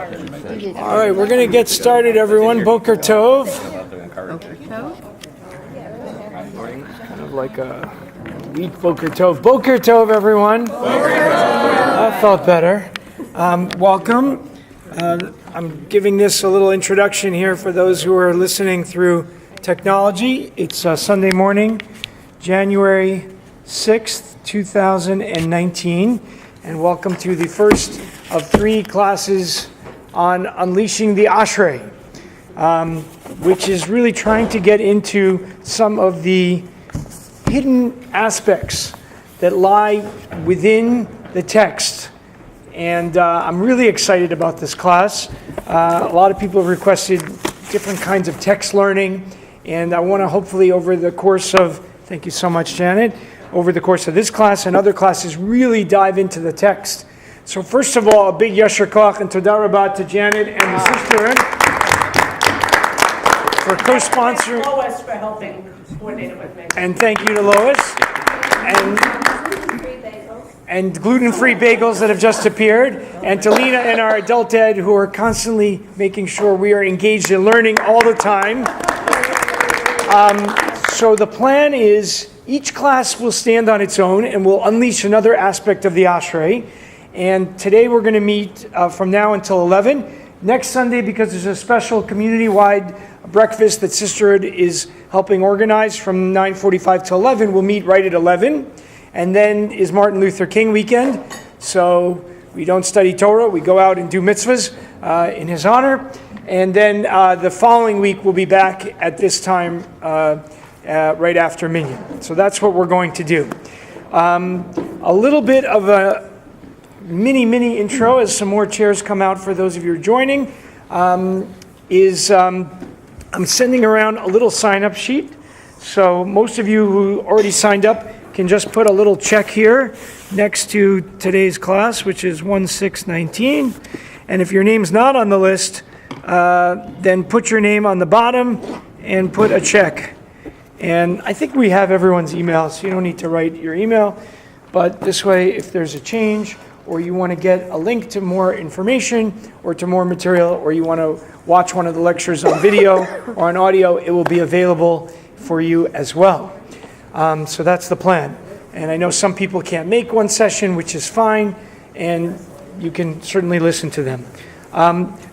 All right, we're going to get started, everyone. Boker Tov. Boker Tov. Kind of like a weak Boker Tov. Boker Tov, everyone. That felt better. Welcome. I'm giving this a little introduction here for those who are listening through technology. It's Sunday morning, January 6th, 2019, and welcome to the first of 3 classes on Unleashing the Ashrei, which is really trying to get into some of the hidden aspects that lie within the text. And I'm really excited about this class. A lot of people have requested different kinds of text learning, and I want to hopefully over the course of, thank you so much, Janet, over the course of this class and other classes really dive into the text. So first of all, a big yasher koach and todah rabah to Janet and the sister for co-sponsoring. Lois for helping coordinate it with me. And thank you to Lois. And gluten-free bagels that have just appeared. And to Lena and our adult ed who are constantly making sure we are engaged in learning all the time. So the plan is each class will stand on its own and will unleash another aspect of the Ashrei. And today we're going to meet from now until 11. Next Sunday, because there's a special community-wide breakfast that Sisterhood is helping organize from 9:45 to 11, we'll meet right at 11. And then is Martin Luther King weekend. So we don't study Torah, we go out and do mitzvahs in his honor. And then the following week we'll be back at this time right after Minyan. So that's what we're going to do. A little bit of a mini intro as some more chairs come out for those of you joining. I'm sending around a little sign-up sheet. So most of you who already signed up can just put a little check here next to today's class, which is 1619. And if your name's not on the list, then put your name on the bottom and put a check. And I think we have everyone's email, so you don't need to write your email. But this way, if there's a change, or you want to get a link to more information, or to more material, or you want to watch one of the lectures on video or on audio, it will be available for you as well. So that's the plan. And I know some people can't make one session, which is fine, and you can certainly listen to them.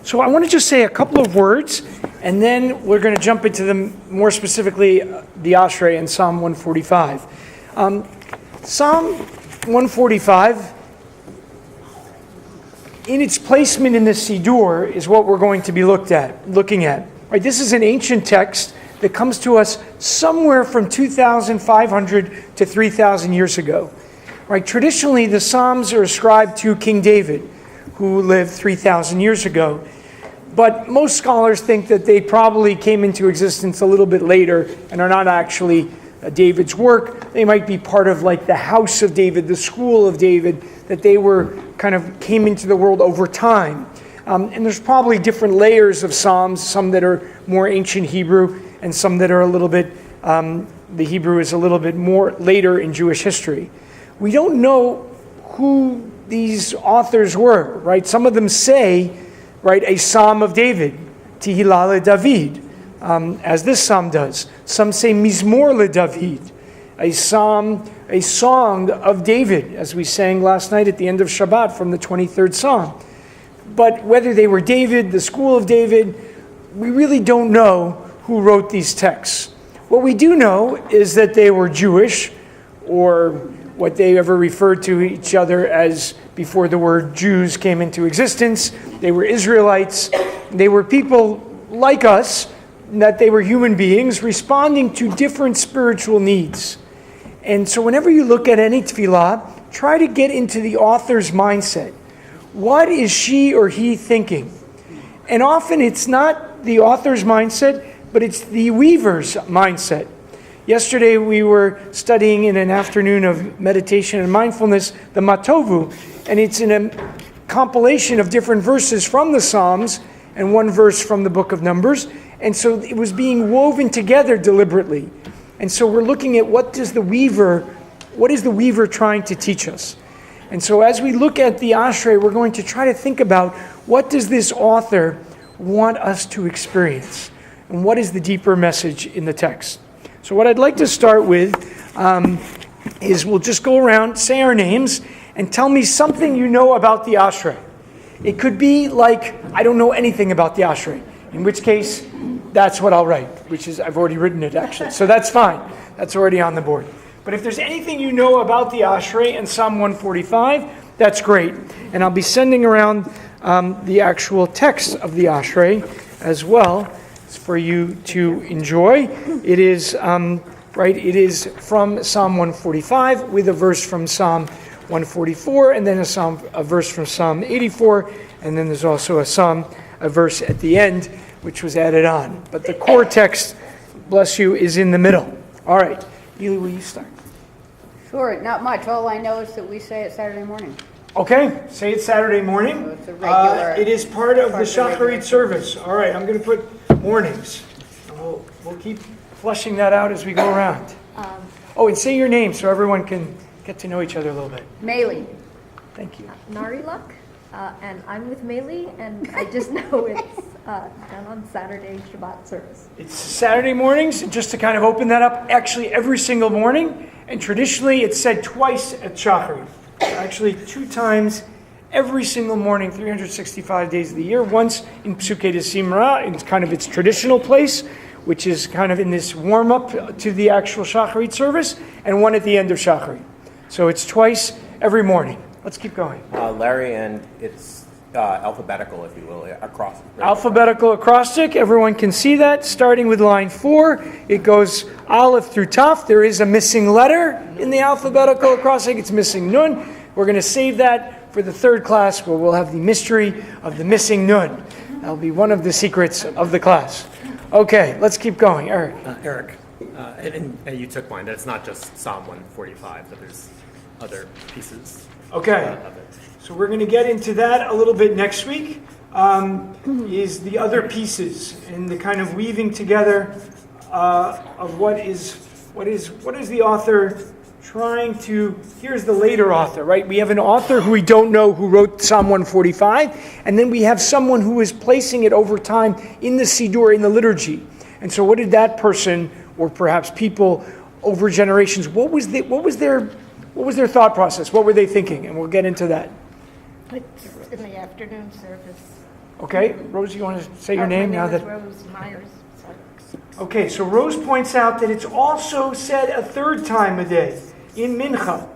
So I want to just say a couple of words, and then we're going to jump into them more specifically, the Ashrei and Psalm 145. Psalm 145, in its placement in the Siddur, is what we're going to be looking at. Right, this is an ancient text that comes to us somewhere from 2,500 to 3,000 years ago. Right, traditionally, the Psalms are ascribed to King David, who lived 3,000 years ago. But most scholars think that they probably came into existence a little bit later and are not actually David's work. They might be part of like the house of David, the school of David, that they were kind of came into the world over time. And there's probably different layers of Psalms, some that are more ancient Hebrew and some that are a little bit, the Hebrew is a little bit more later in Jewish history. We don't know who these authors were, right? Some of them say, right, a Psalm of David, Tehillah LeDavid, as this psalm does. Some say Mizmor LeDavid, a song of David, as we sang last night at the end of Shabbat from the 23rd Psalm. But whether they were David, the school of David, we really don't know who wrote these texts. What we do know is that they were Jewish, or what they ever referred to each other as before the word Jews came into existence. They were Israelites. They were people like us, that they were human beings responding to different spiritual needs. And so whenever you look at any tefillah, try to get into the author's mindset. What is she or he thinking? And often it's not the author's mindset, but it's the weaver's mindset. Yesterday we were studying in an afternoon of meditation and mindfulness, the Matovu, and it's in a compilation of different verses from the Psalms and one verse from the book of Numbers. And so it was being woven together deliberately. And so we're looking at what is the weaver trying to teach us? And so as we look at the Ashrei, we're going to try to think about what does this author want us to experience? And what is the deeper message in the text? So what I'd like to start with is we'll just go around, say our names, and tell me something you know about the Ashrei. It could be like, I don't know anything about the Ashrei, in which case, that's what I'll write, which is, I've already written it actually, so that's fine. That's already on the board. But if there's anything you know about the Ashrei and Psalm 145, that's great. And I'll be sending around the actual text of the Ashrei as well for you to enjoy. It is, it is from Psalm 145 with a verse from Psalm 144, and then a verse from Psalm 84, and then there's also a verse at the end, which was added on. But the core text, bless you, is in the middle. All right. Eli, will you start? Sure, not much. All I know is that we say it Saturday morning. Okay, say it Saturday morning. So it's a regular. It is part of the regular Shacharit service. All right, I'm going to put mornings. We'll keep flushing that out as we go around. And say your name so everyone can get to know each other a little bit. Maylee. Thank you. Nari Luck, and I'm with Maylee, and I just know it's done on Saturday Shabbat service. It's Saturday mornings, just to kind of open that up, actually every single morning, and traditionally it's said twice at Shacharit. Actually 2 times every single morning, 365 days of the year. Once in Psukei de Simra, in kind of its traditional place, which is kind of in this warm-up to the actual Shacharit service, and one at the end of Shacharit. So it's twice every morning. Let's keep going. Larry, and it's alphabetical, if you will, across. Alphabetical acrostic. Everyone can see that. Starting with line 4, it goes Aleph through Taf. There is a missing letter in the alphabetical acrostic. It's missing Nun. We're going to save that for the 3rd class, where we'll have the mystery of the missing Nun. That'll be one of the secrets of the class. Okay, let's keep going. Eric. Eric, and you took mine. That's not just Psalm 145, but there's other pieces Okay. of it. So we're going to get into that a little bit next week, is the other pieces and the kind of weaving together of what is the author trying to, here's the later author, right? We have an author who we don't know who wrote Psalm 145, and then we have someone who is placing it over time in the Siddur, in the liturgy. And so what did that person, or perhaps people over generations, what was their thought process? What were they thinking? And we'll get into that. It's in the afternoon service. Okay, Rose, you want to say your name now that? Rose Myers. Okay, so Rose points out that it's also said a 3rd time a day in Mincha,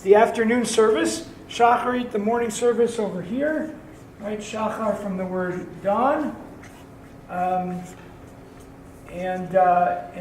the afternoon service. Shacharit, the morning service over here, right? Shachar from the word dawn, and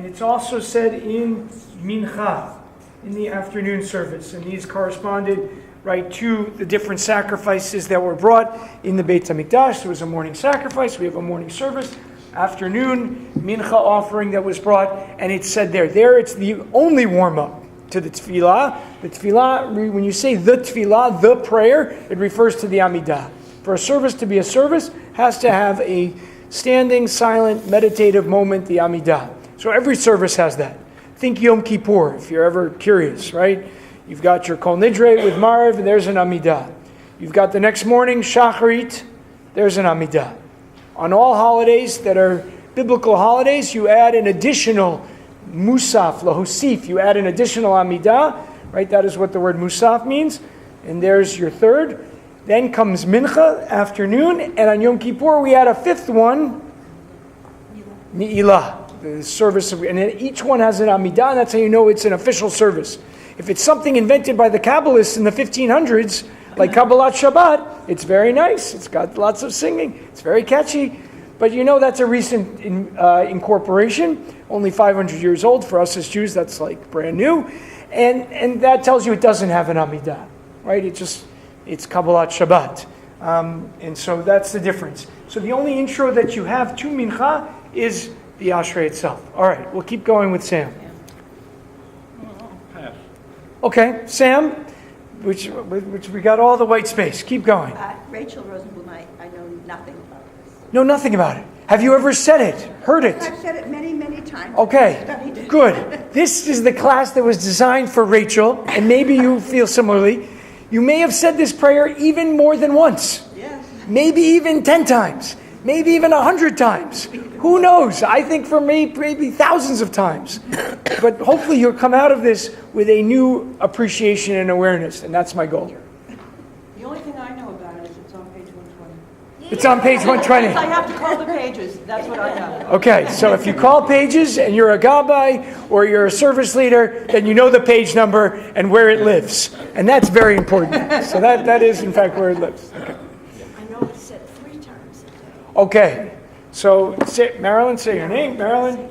it's also said in Mincha, in the afternoon service, and these corresponded, right, to the different sacrifices that were brought in the Beit HaMikdash. There was a morning sacrifice, we have a morning service, afternoon mincha offering that was brought, and it's said there it's the only warm-up to the tefillah. The tefillah, when you say the tefillah, the prayer, it refers to the Amidah. For a service to be a service, has to have a standing, silent, meditative moment, the Amidah. So every service has that. Think Yom Kippur, if you're ever curious, right? You've got your Kol Nidre with Mariv, and there's an Amidah. You've got the next morning, Shacharit, there's an Amidah. On all holidays that are biblical holidays, you add an additional Musaf, Lahosif, you add an additional Amidah, right? That is what the word Musaf means. And there's your 3rd. Then comes Mincha, afternoon, and on Yom Kippur we add a 5th one, Ni'ilah, the service of, and then each one has an Amidah, and that's how you know it's an official service. If it's something invented by the Kabbalists in the 1500s, like Kabbalat Shabbat, it's very nice. It's got lots of singing. It's very catchy. But you know that's a recent incorporation, only 500 years old. For us as Jews, that's like brand new. And that tells you it doesn't have an Amidah, right? It's Kabbalat Shabbat. And so that's the difference. So the only intro that you have to Mincha is the Ashrei itself. All right, we'll keep going with Sam. Okay, Sam, which we got all the white space. Keep going. Rachel Rosenblum, I know nothing about this. Know nothing about it. Have you ever said it? Heard it? I've said it many, many times. Okay, Studied it. good. This is the class that was designed for Rachel, and maybe you feel similarly. You may have said this prayer even more than once. Yes. Maybe even 10 times. Maybe even 100 times. Who knows? I think for me, maybe thousands of times. But hopefully you'll come out of this with a new appreciation and awareness, and that's my goal. The only thing I know about it is it's on page 120. It's on page 120. I have to call the pages, that's what I know. Okay, so if you call pages and you're a gabbai or you're a service leader, then you know the page number and where it lives. And that's very important. So that is, in fact, where it lives. Okay. I know it's said 3 times a day. Okay, so Marilyn, say your name. Marilyn,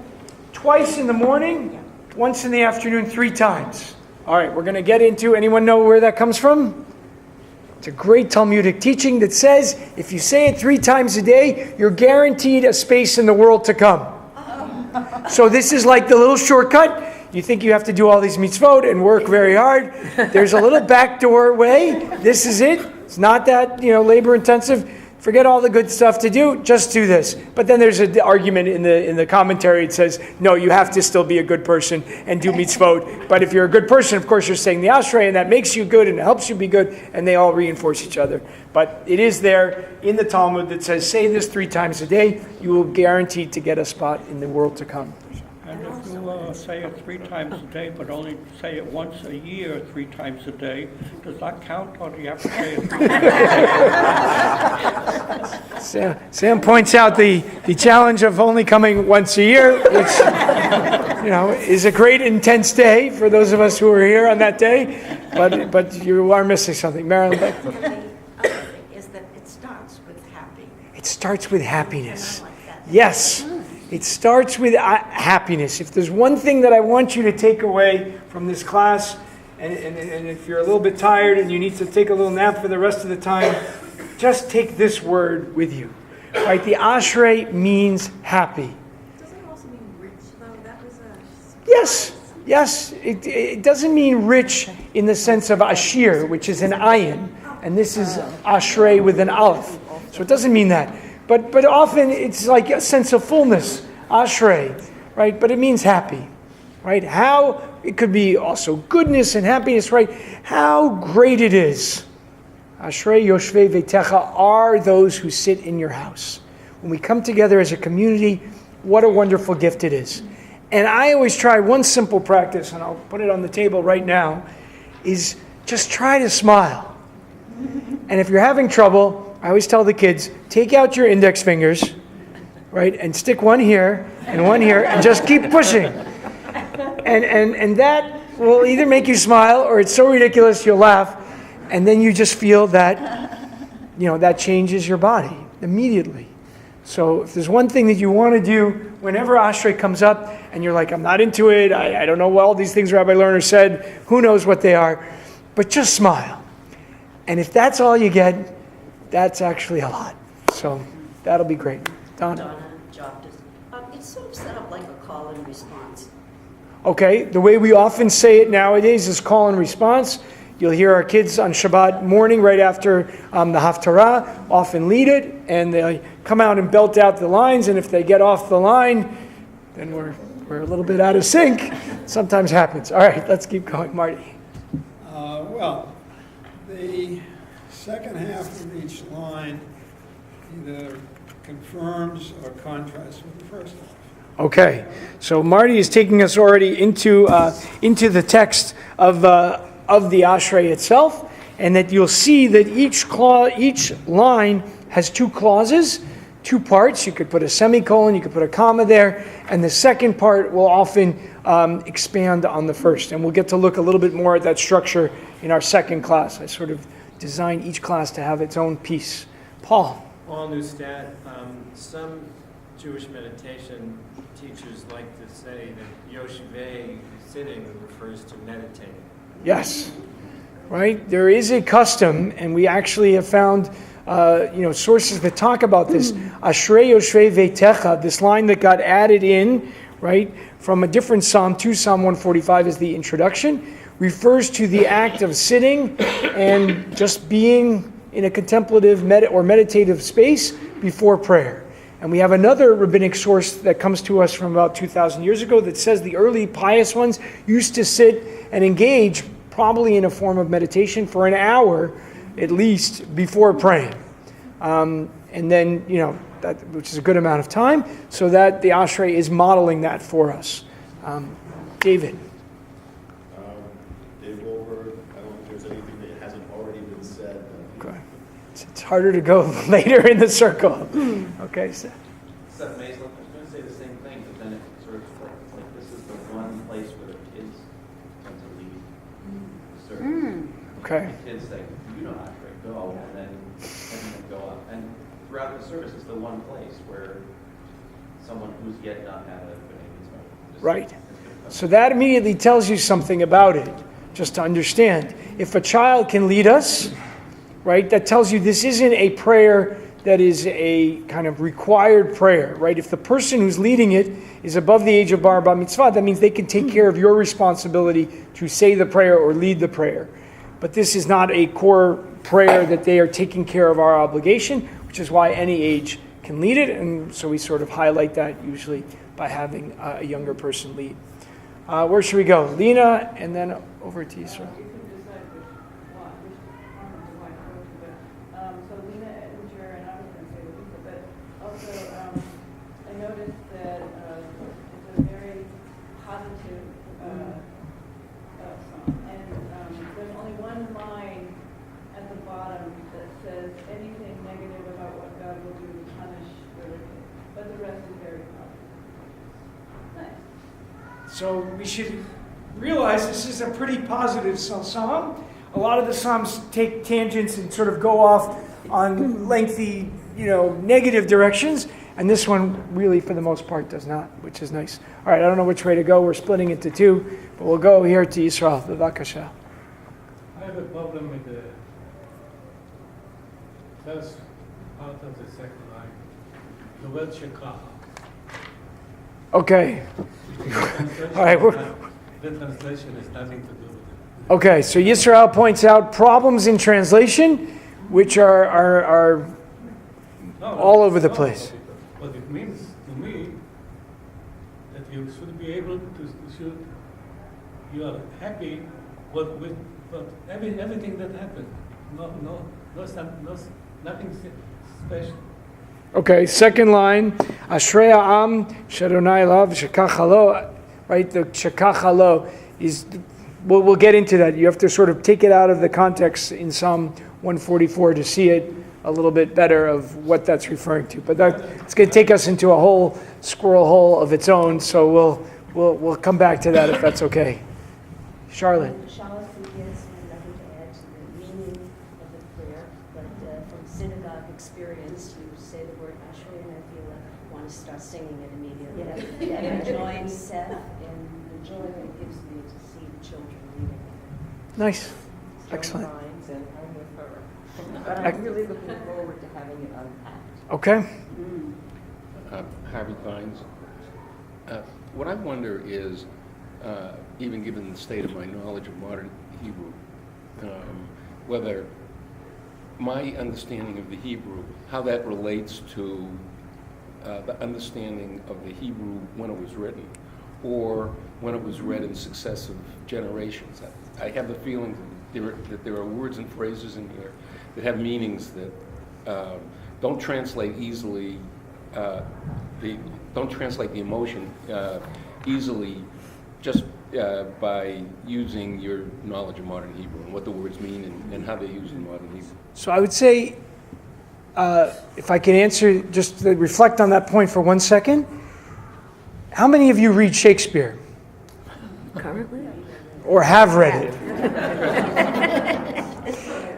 twice in the morning, once in the afternoon, 3 times. All right, we're going to get into, anyone know where that comes from? It's a great Talmudic teaching that says if you say it 3 times a day, you're guaranteed a space in the world to come. So this is like the little shortcut. You think you have to do all these mitzvot and work very hard. There's a little backdoor way. This is it. It's not that, labor intensive. Forget all the good stuff to do. Just do this. But then there's an argument in the commentary. It says, no, you have to still be a good person and do mitzvot. But if you're a good person, of course, you're saying the Ashrei, and that makes you good and it helps you be good, and they all reinforce each other. But it is there in the Talmud that says, say this 3 times a day. You will guarantee to get a spot in the world to come. And if you say it 3 times a day, but only say it once a year 3 times a day, does that count, or do you have to say it 3 times a day? Sam points out the challenge of only coming once a year, which is a great intense day for those of us who are here on that day. But you are missing something, Marilyn. The other thing is that it starts with happy. It starts with happiness. Yes. It starts with happiness. If there's one thing that I want you to take away from this class, and if you're a little bit tired and you need to take a little nap for the rest of the time, just take this word with you. Right? The Ashrei means happy. Doesn't it also mean rich, though? That was a... Yes. It doesn't mean rich in the sense of ashir, which is an ayin, and this is Ashrei with an aleph. So it doesn't mean that. But often it's like a sense of fullness, Ashrei, right? But it means happy, right? How, it could be also goodness and happiness, right? How great it is. Ashrei Yoshvei Veitecha are those who sit in your house. When we come together as a community, what a wonderful gift it is. And I always try one simple practice, and I'll put it on the table right now, is just try to smile. And if you're having trouble, I always tell the kids, take out your index fingers, right, and stick one here, and just keep pushing. And that will either make you smile, or it's so ridiculous you'll laugh, and then you just feel that, that changes your body immediately. So if there's one thing that you want to do whenever Ashrei comes up, and you're like, I'm not into it, I don't know what all these things Rabbi Lerner said, who knows what they are, but just smile. And if that's all you get, that's actually a lot. So that'll be great. Donna? It's sort of set up like a call and response. Okay, the way we often say it nowadays is call and response. You'll hear our kids on Shabbat morning right after the Haftarah often lead it, and they come out and belt out the lines, and if they get off the line, then we're a little bit out of sync. Sometimes happens. All right, let's keep going. Marty. Well, the second half of each line either confirms or contrasts with the first half. Okay, so Marty is taking us already into the text of the Ashrei itself, and that you'll see that each line has 2 clauses, 2 parts. You could put a semicolon, you could put a comma there, and the second part will often expand on the first. And we'll get to look a little bit more at that structure in our second class. I sort of designed each class to have its own piece. Paul. Paul Neustadt, some Jewish meditation teachers like to say that Yoshvei, sitting, refers to meditating. Yes, right? There is a custom, and we actually have found sources that talk about this. Ashrei Yoshvei Veitecha, this line that got added in, right, from a different psalm to Psalm 145 as the introduction, refers to the act of sitting and just being in a contemplative or meditative space before prayer. And we have another rabbinic source that comes to us from about 2,000 years ago that says the early pious ones used to sit and engage probably in a form of meditation for an hour at least before praying. And then, that, which is a good amount of time, so that the Ashrei is modeling that for us. David. Dave Wolver, I don't think there's anything that hasn't already been said. Okay. It's harder to go later in the circle. Okay. So. Seth Mason, I was going to say the same thing, but then it sort of flipped. Like, this is the one place where the kids tend to lead the service. Okay. The kids say, you know, Ashrei, go, and then go up. And throughout the service, it's the one place where someone who's yet not had a Right. So that immediately tells you something about it, just to understand. If a child can lead us, right, that tells you this isn't a prayer that is a kind of required prayer, right? If the person who's leading it is above the age of bar mitzvah, that means they can take care of your responsibility to say the prayer or lead the prayer. But this is not a core prayer that they are taking care of our obligation, which is why any age can lead it, and so we sort of highlight that usually by having a younger person lead. Where should we go? Lena, and then over to Israel. You can decide which department you want to go to, but, so Lena Ettinger, and I was going to say Lisa, but also, I noticed that it's a very positive song, and there's only one line at the bottom that says anything negative about what God will do to punish the wicked, but the rest is very positive. Nice. So we should realize this is a pretty positive psalm. A lot of the psalms take tangents and sort of go off on lengthy, negative directions. And this one really, for the most part, does not, which is nice. All right, I don't know which way to go. We're splitting into two, but we'll go here to Israel. Bevakasha. I have a problem with the first part of the second line, the word shekach. Okay. All right. The translation has nothing to do with it. Okay, so Yisrael points out problems in translation, which are all over the place. What it means to me that you should be able to, you are happy with everything that happened. Nothing special. Okay, second line, Ashrei Am Shadonai Lav Shekachalo, right? The Shekachalo is, we'll get into that. You have to sort of take it out of the context in Psalm 144 to see it a little bit better of what that's referring to. But it's going to take us into a whole squirrel hole of its own, so we'll come back to that if that's okay. Charlotte. Charlotte has nothing to add to the meaning of the prayer, but from synagogue experience, you say the word Ashrei, and I feel like I want to start singing it immediately. Yeah. And join Seth in the joy that it gives me to see the children reading it. Nice. Excellent. And I'm with her. But I'm really looking forward to having it unpacked. Okay. Harvey Fines. What I wonder is, even given the state of my knowledge of modern Hebrew, whether my understanding of the Hebrew, how that relates to the understanding of the Hebrew when it was written, or when it was read in successive generations. I have the feeling that there are words and phrases in here that have meanings that don't translate easily. Don't translate the emotion easily just by using your knowledge of modern Hebrew and what the words mean and how they're used in modern Hebrew. So I would say, if I can answer, just to reflect on that point for 1 second, how many of you read Shakespeare? Currently? Or have read it?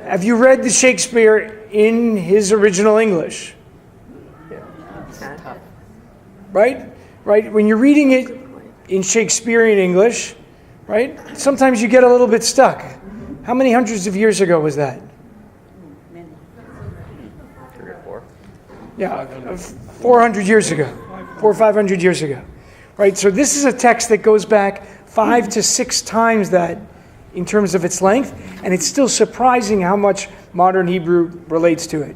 Have you read the Shakespeare in his original English? Right? Right? When you're reading it in Shakespearean English, right? Sometimes you get a little bit stuck. How many hundreds of years ago was that? 3 or 4. Yeah, 400 years ago. 400 or 500 years ago. Right? So this is a text that goes back 5 to 6 times that in terms of its length, and it's still surprising how much modern Hebrew relates to it.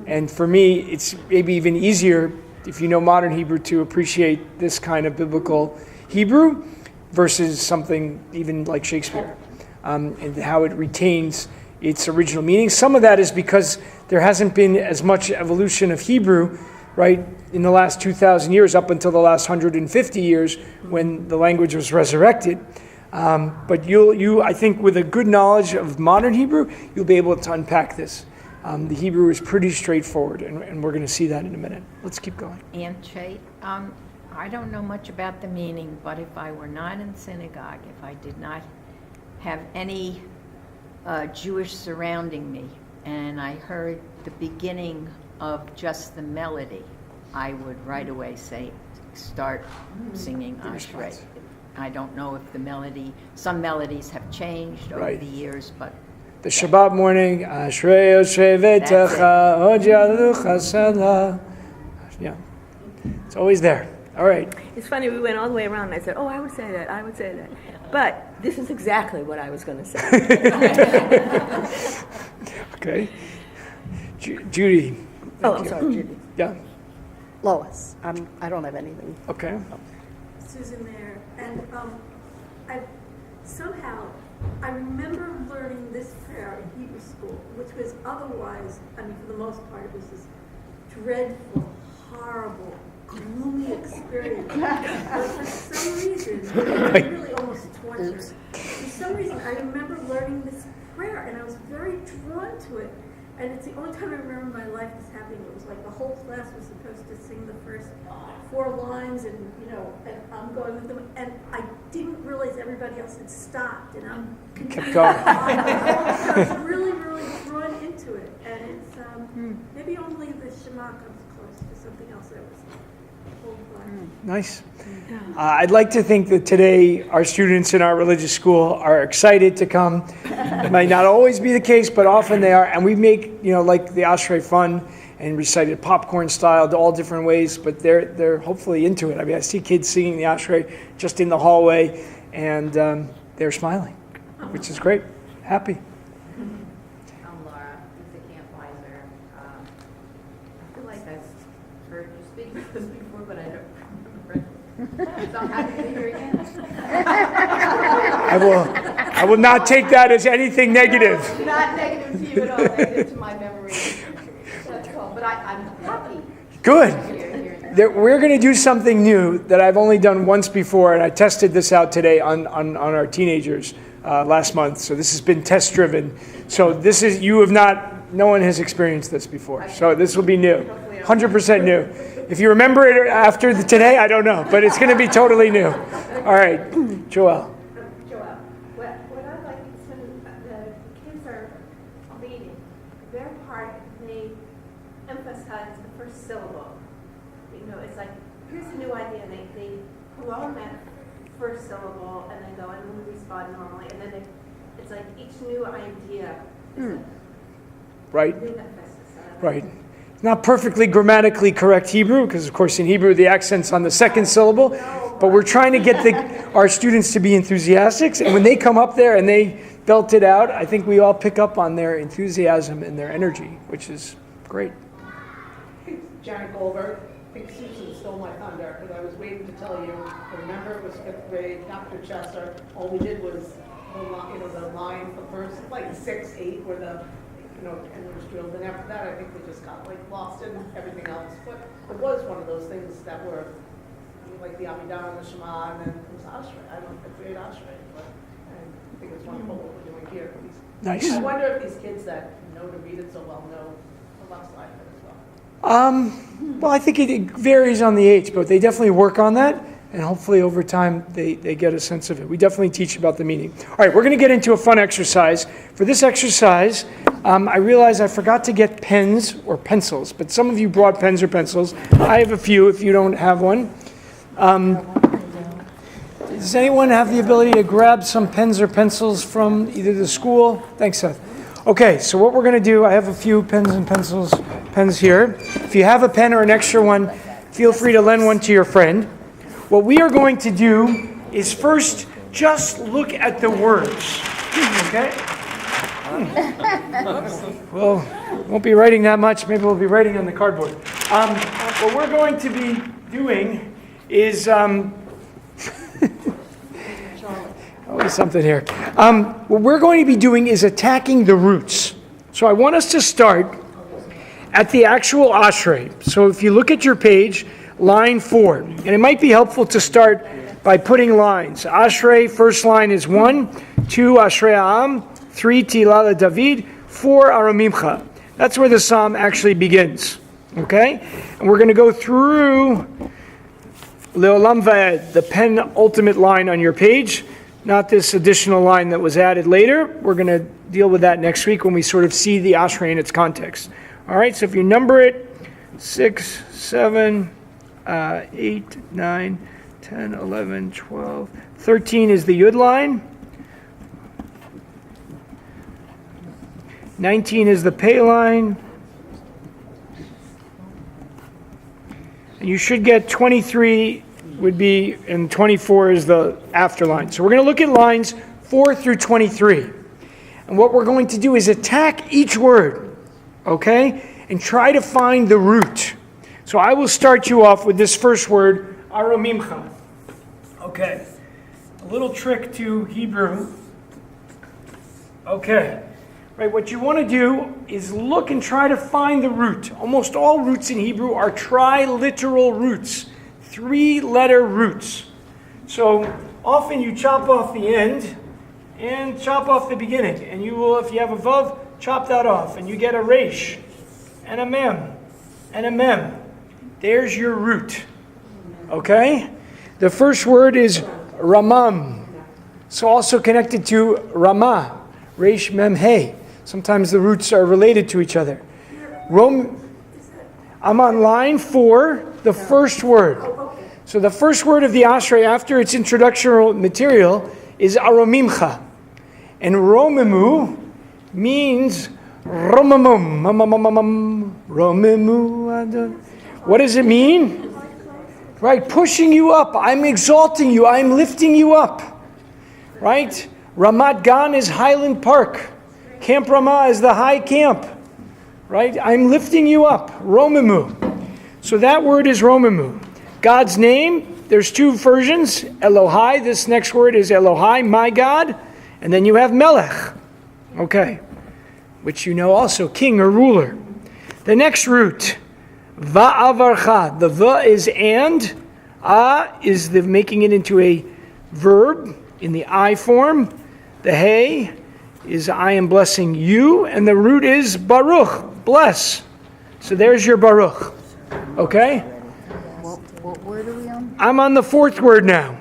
And for me, it's maybe even easier if you know modern Hebrew to appreciate this kind of biblical Hebrew versus something even like Shakespeare. and how it retains its original meaning. Some of that is because there hasn't been as much evolution of Hebrew, right, in the last 2,000 years, up until the last 150 years when the language was resurrected. But I think with a good knowledge of modern Hebrew, you'll be able to unpack this. The Hebrew is pretty straightforward, and we're going to see that in a minute. Let's keep going. Ashrei, I don't know much about the meaning, but if I were not in synagogue, if I did not have any Jewish surrounding me, and I heard the beginning of just the melody, I would right away start singing Ashrei. I don't know if the melody, some melodies have changed over the years, but the Shabbat morning, Ashrei Oshrei Vetecha, Od Yalucha Salah. Yeah, it's always there. All right. It's funny, we went all the way around and I said, oh, I would say that. But this is exactly what I was going to say. Okay. Judy. Oh, I'm sorry, Judy. Yeah. Lois. I don't have anything. Okay. Susan there. And I remember learning this prayer in Hebrew school, which was otherwise, for the most part, it was this dreadful, horrible, gloomy experience. But for some reason, it was really almost torture. For some reason, I remember learning this prayer, and I was very drawn to it. And it's the only time I remember in my life this happening. It was like the whole class was supposed to sing the first 4 lines, and and I'm going with them. And I didn't realize everybody else had stopped, and I'm kept going. I was really, really drawn into it, and it's maybe only the Shema comes close to something else that was pulled by. Nice. I'd like to think that today our students in our religious school are excited to come. It might not always be the case, but often they are. And we make, like the Ashrei fun and recited popcorn style, all different ways, but they're hopefully into it. I mean, I see kids singing the Ashrei just in the hallway, and they're smiling, which is great. Happy. I'm Laura, he's a camp wiser. I feel like I've heard you speak about this before, but I don't remember it. So I'm happy to be here again. I will not take that as anything negative. No, not negative to you at all, negative to my memory. That's cool, but I'm happy. Good. We're going to do something new that I've only done once before, and I tested this out today on our teenagers last month. So this has been test driven. So no one has experienced this before. So this will be new, 100% new. If you remember it after today, I don't know, but it's going to be totally new. All right, Joelle. Joelle, what I like is when the kids are leading, their part, they emphasize the first syllable. It's like, here's a new idea, and they prolong that first syllable, and then go, and then we respond normally, and then it's like each new idea is a Right. new emphasis. Right. It's not perfectly grammatically correct Hebrew, because of course in Hebrew the accent's on the second syllable, but we're trying to get our students to be enthusiastic, and when they come up there and they belt it out, I think we all pick up on their enthusiasm and their energy, which is great. Janet Goldberg. I think Susan stole my thunder because I was waiting to tell you. Remember, it was 5th grade, Dr. Chester. All we did was the line, the first 6, 8 were the and it was drilled. And after that, I think they just got lost in everything else. But it was one of those things that were like the Amidah and the Shema, and then it was Ashrei. I don't know if they created Ashrei, but I think it's wonderful what we're doing here. Nice. I wonder if these kids that know to read it so well know the left side of it as well. Well, I think it varies on the age, but they definitely work on that, and hopefully over time they get a sense of it. We definitely teach about the meaning. All right, we're going to get into a fun exercise. For this exercise, I realized I forgot to get pens or pencils, but some of you brought pens or pencils. I have a few if you don't have one. Does anyone have the ability to grab some pens or pencils from either the school? Thanks, Seth. Okay, so what we're going to do, I have a few pens and pens here. If you have a pen or an extra one, feel free to lend one to your friend. What we are going to do is first just look at the words. Okay? Well, won't be writing that much. Maybe we'll be writing on the cardboard. What we're going to be doing is... Always something here. What we're going to be doing is attacking the roots. So I want us to start at the actual Ashrei. So if you look at your page, line 4, and it might be helpful to start by putting lines. Ashrei, first line is 1, 2, Ashrei Ha'am, 3, Tilala David, 4, Aramimcha. That's where the psalm actually begins. Okay? And we're going to go through Leolam Va'ed, the penultimate line on your page, not this additional line that was added later. We're going to deal with that next week when we sort of see the Ashrei in its context. All right, so if you number it, 6, 7, 8, 9, 10, 11, 12, 13 is the Yud line. 19 is the Pei line. And you should get 23 would be, and 24 is the after line. So we're going to look at lines 4 through 23. And what we're going to do is attack each word, okay? And try to find the root. So I will start you off with this first word, aromimcha. Okay. A little trick to Hebrew. Okay. Right, what you want to do is look and try to find the root. Almost all roots in Hebrew are triliteral roots, 3-letter roots. So often you chop off the end and chop off the beginning. And you will, if you have a vav, chop that off. And you get a resh and a mem and a mem. There's your root. Okay? The first word is ramam. So also connected to Ramah, resh mem hey. Sometimes the roots are related to each other. I'm on line 4, the first word. So the first word of the Ashrei after its introductory material is aromimcha. And romimu means romamum. Romimu. What does it mean? Right, pushing you up. I'm exalting you. I'm lifting you up. Right? Ramat Gan is Highland Park. Camp Ramah is the high camp, right? I'm lifting you up, Romimu. So that word is Romimu. God's name, there's 2 versions. Elohai, this next word is Elohai, my God. And then you have Melech, okay, which you know also, king or ruler. The next root, Va'avarcha. The Va is and, A is the making it into a verb in the I form. The Hey is I am blessing you, and the root is Baruch, bless. So there's your Baruch. Okay? What word are we on? I'm on the 4th word now.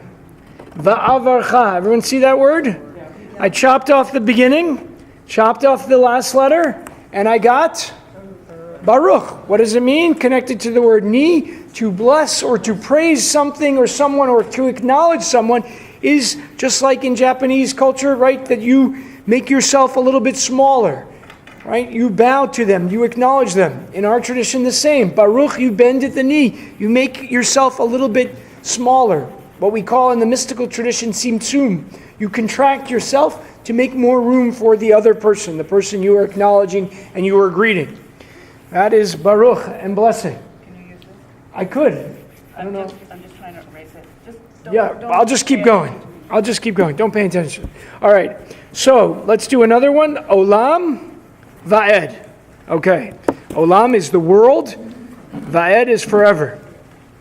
Va'avarcha. Everyone see that word? I chopped off the beginning, chopped off the last letter, and I got Baruch. What does it mean? Connected to the word ni, to bless or to praise something or someone or to acknowledge someone is just like in Japanese culture, right? That you make yourself a little bit smaller, right? You bow to them, you acknowledge them. In our tradition, the same. Baruch, you bend at the knee. You make yourself a little bit smaller. What we call in the mystical tradition, tzimtzum. You contract yourself to make more room for the other person, the person you are acknowledging and you are greeting. That is Baruch and blessing. Can you use this? I could. I don't know. I'm just trying to erase it. I'll just keep going. I'll just keep going. Don't pay attention. All right. So let's do another one. Olam Va'ed. Okay. Olam is the world. Va'ed is forever.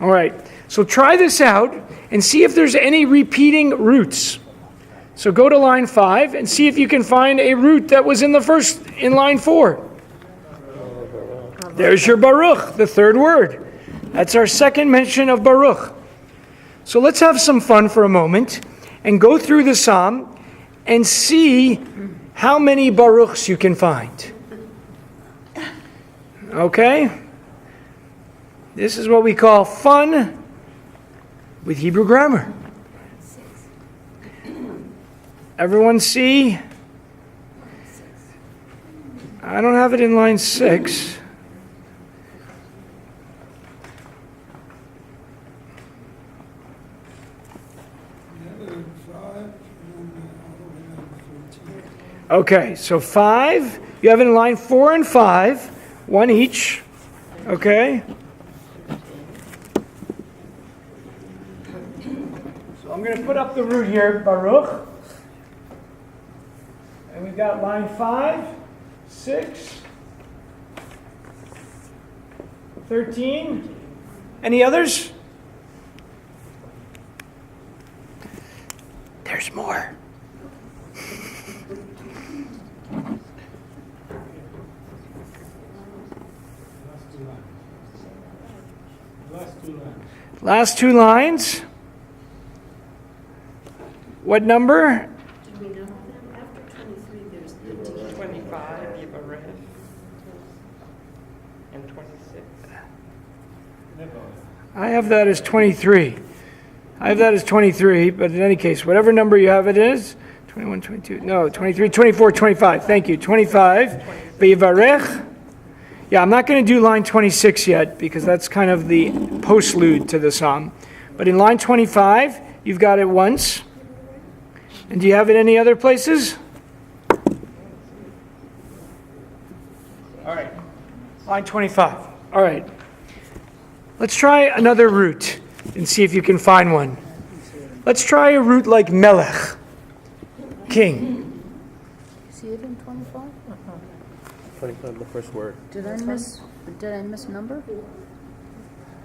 All right. So try this out and see if there's any repeating roots. So go to line 5 and see if you can find a root that was in line 4. There's your Baruch, the 3rd word. That's our second mention of Baruch. So let's have some fun for a moment and go through the psalm and see how many Baruchs you can find. Okay? This is what we call fun with Hebrew grammar. Everyone see? I don't have it in line 6. Okay, so 5. You have it in line 4 and 5, 1 each. Okay? So I'm going to put up the root here, Baruch. got line 5, 6, 13. Any others? There's more. Last two lines. What number? Did we know that after 23 there's the D? 25, you have a red. And 26. I have that as 23. I have that as 23, but in any case, whatever number you have it is, 21, 22, no, 23, 24, 25. Thank you. 25. V'yivarech. Yeah, I'm not going to do line 26 yet because that's kind of the postlude to the psalm. But in line 25, you've got it once. And do you have it any other places? All right. Line 25. All right. Let's try another root and see if you can find one. Let's try a root like melech, king. See it in 25? 25, the first word. Did I miss number?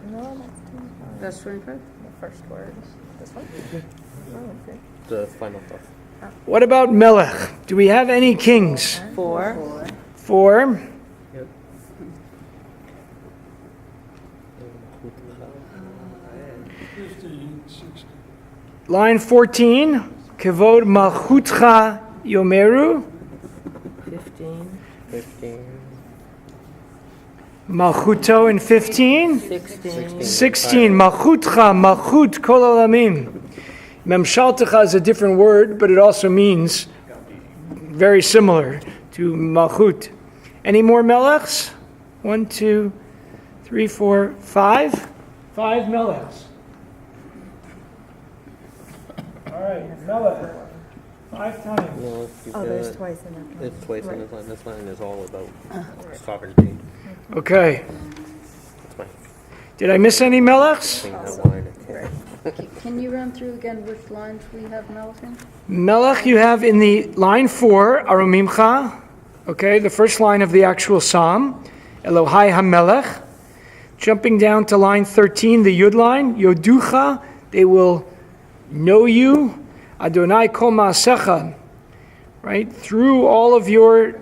No, that's 25. That's 25? The first word. This one? Oh, okay. The final thought. What about melech? Do we have any kings? 4. 4. Yep. Line 14. Kevod malchutcha yomeru. 15. 15. Malchuto in 15. 16. 16. Malchutcha, malchut kol olamim. Memshaltecha is a different word, but it also means very similar to malchut. Any more melechs? 1, 2, 3, 4, 5. 5 melechs. All right, melech. 5 times. No, there's twice in that line. It's twice Right. in this line. This line is all about sovereignty. Okay. That's my Did I miss any melechs? thing. That line. Can you run through again which lines we have melech in? Melech you have in the line 4, Arumimcha, okay, the first line of the actual psalm, Elohai HaMelech. Jumping down to line 13, the Yud line, Yoducha, they will know you, Adonai Kol Ma'asecha, right, through all of your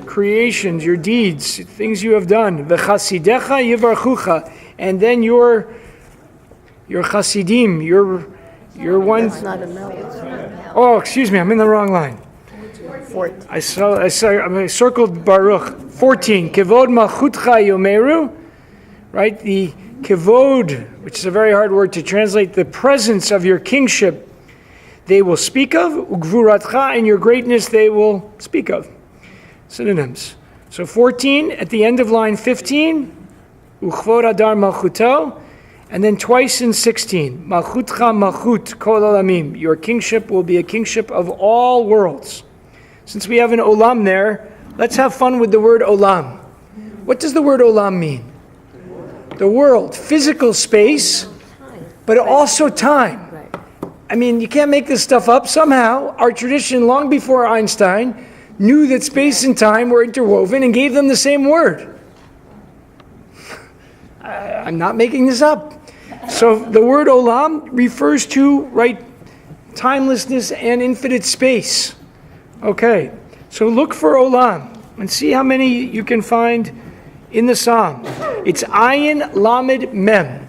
creations, your deeds, things you have done, V'chasidecha Yivarchucha, and then your Chasidim, your one. That's not a melech. Oh, excuse me, I'm in the wrong line. 14. I circled Baruch. 14. Kevod malchutcha yomeru. Right, the kevod, which is a very hard word to translate, the presence of your kingship, they will speak of. Ugvuratcha, and your greatness they will speak of. Synonyms. So 14 at the end of line 15. Uchvod adar malchuto. And then twice in 16, Malchutcha Malchut Kol Olamim. Your kingship will be a kingship of all worlds. Since we have an olam there, let's have fun with the word olam. What does the word olam mean? The world, physical space, but also time. I mean, you can't make this stuff up. Somehow, our tradition, long before Einstein, knew that space and time were interwoven and gave them the same word. I'm not making this up. So the word olam refers to, right, timelessness and infinite space. Okay, so look for olam and see how many you can find in the psalm. It's ayin lamed mem.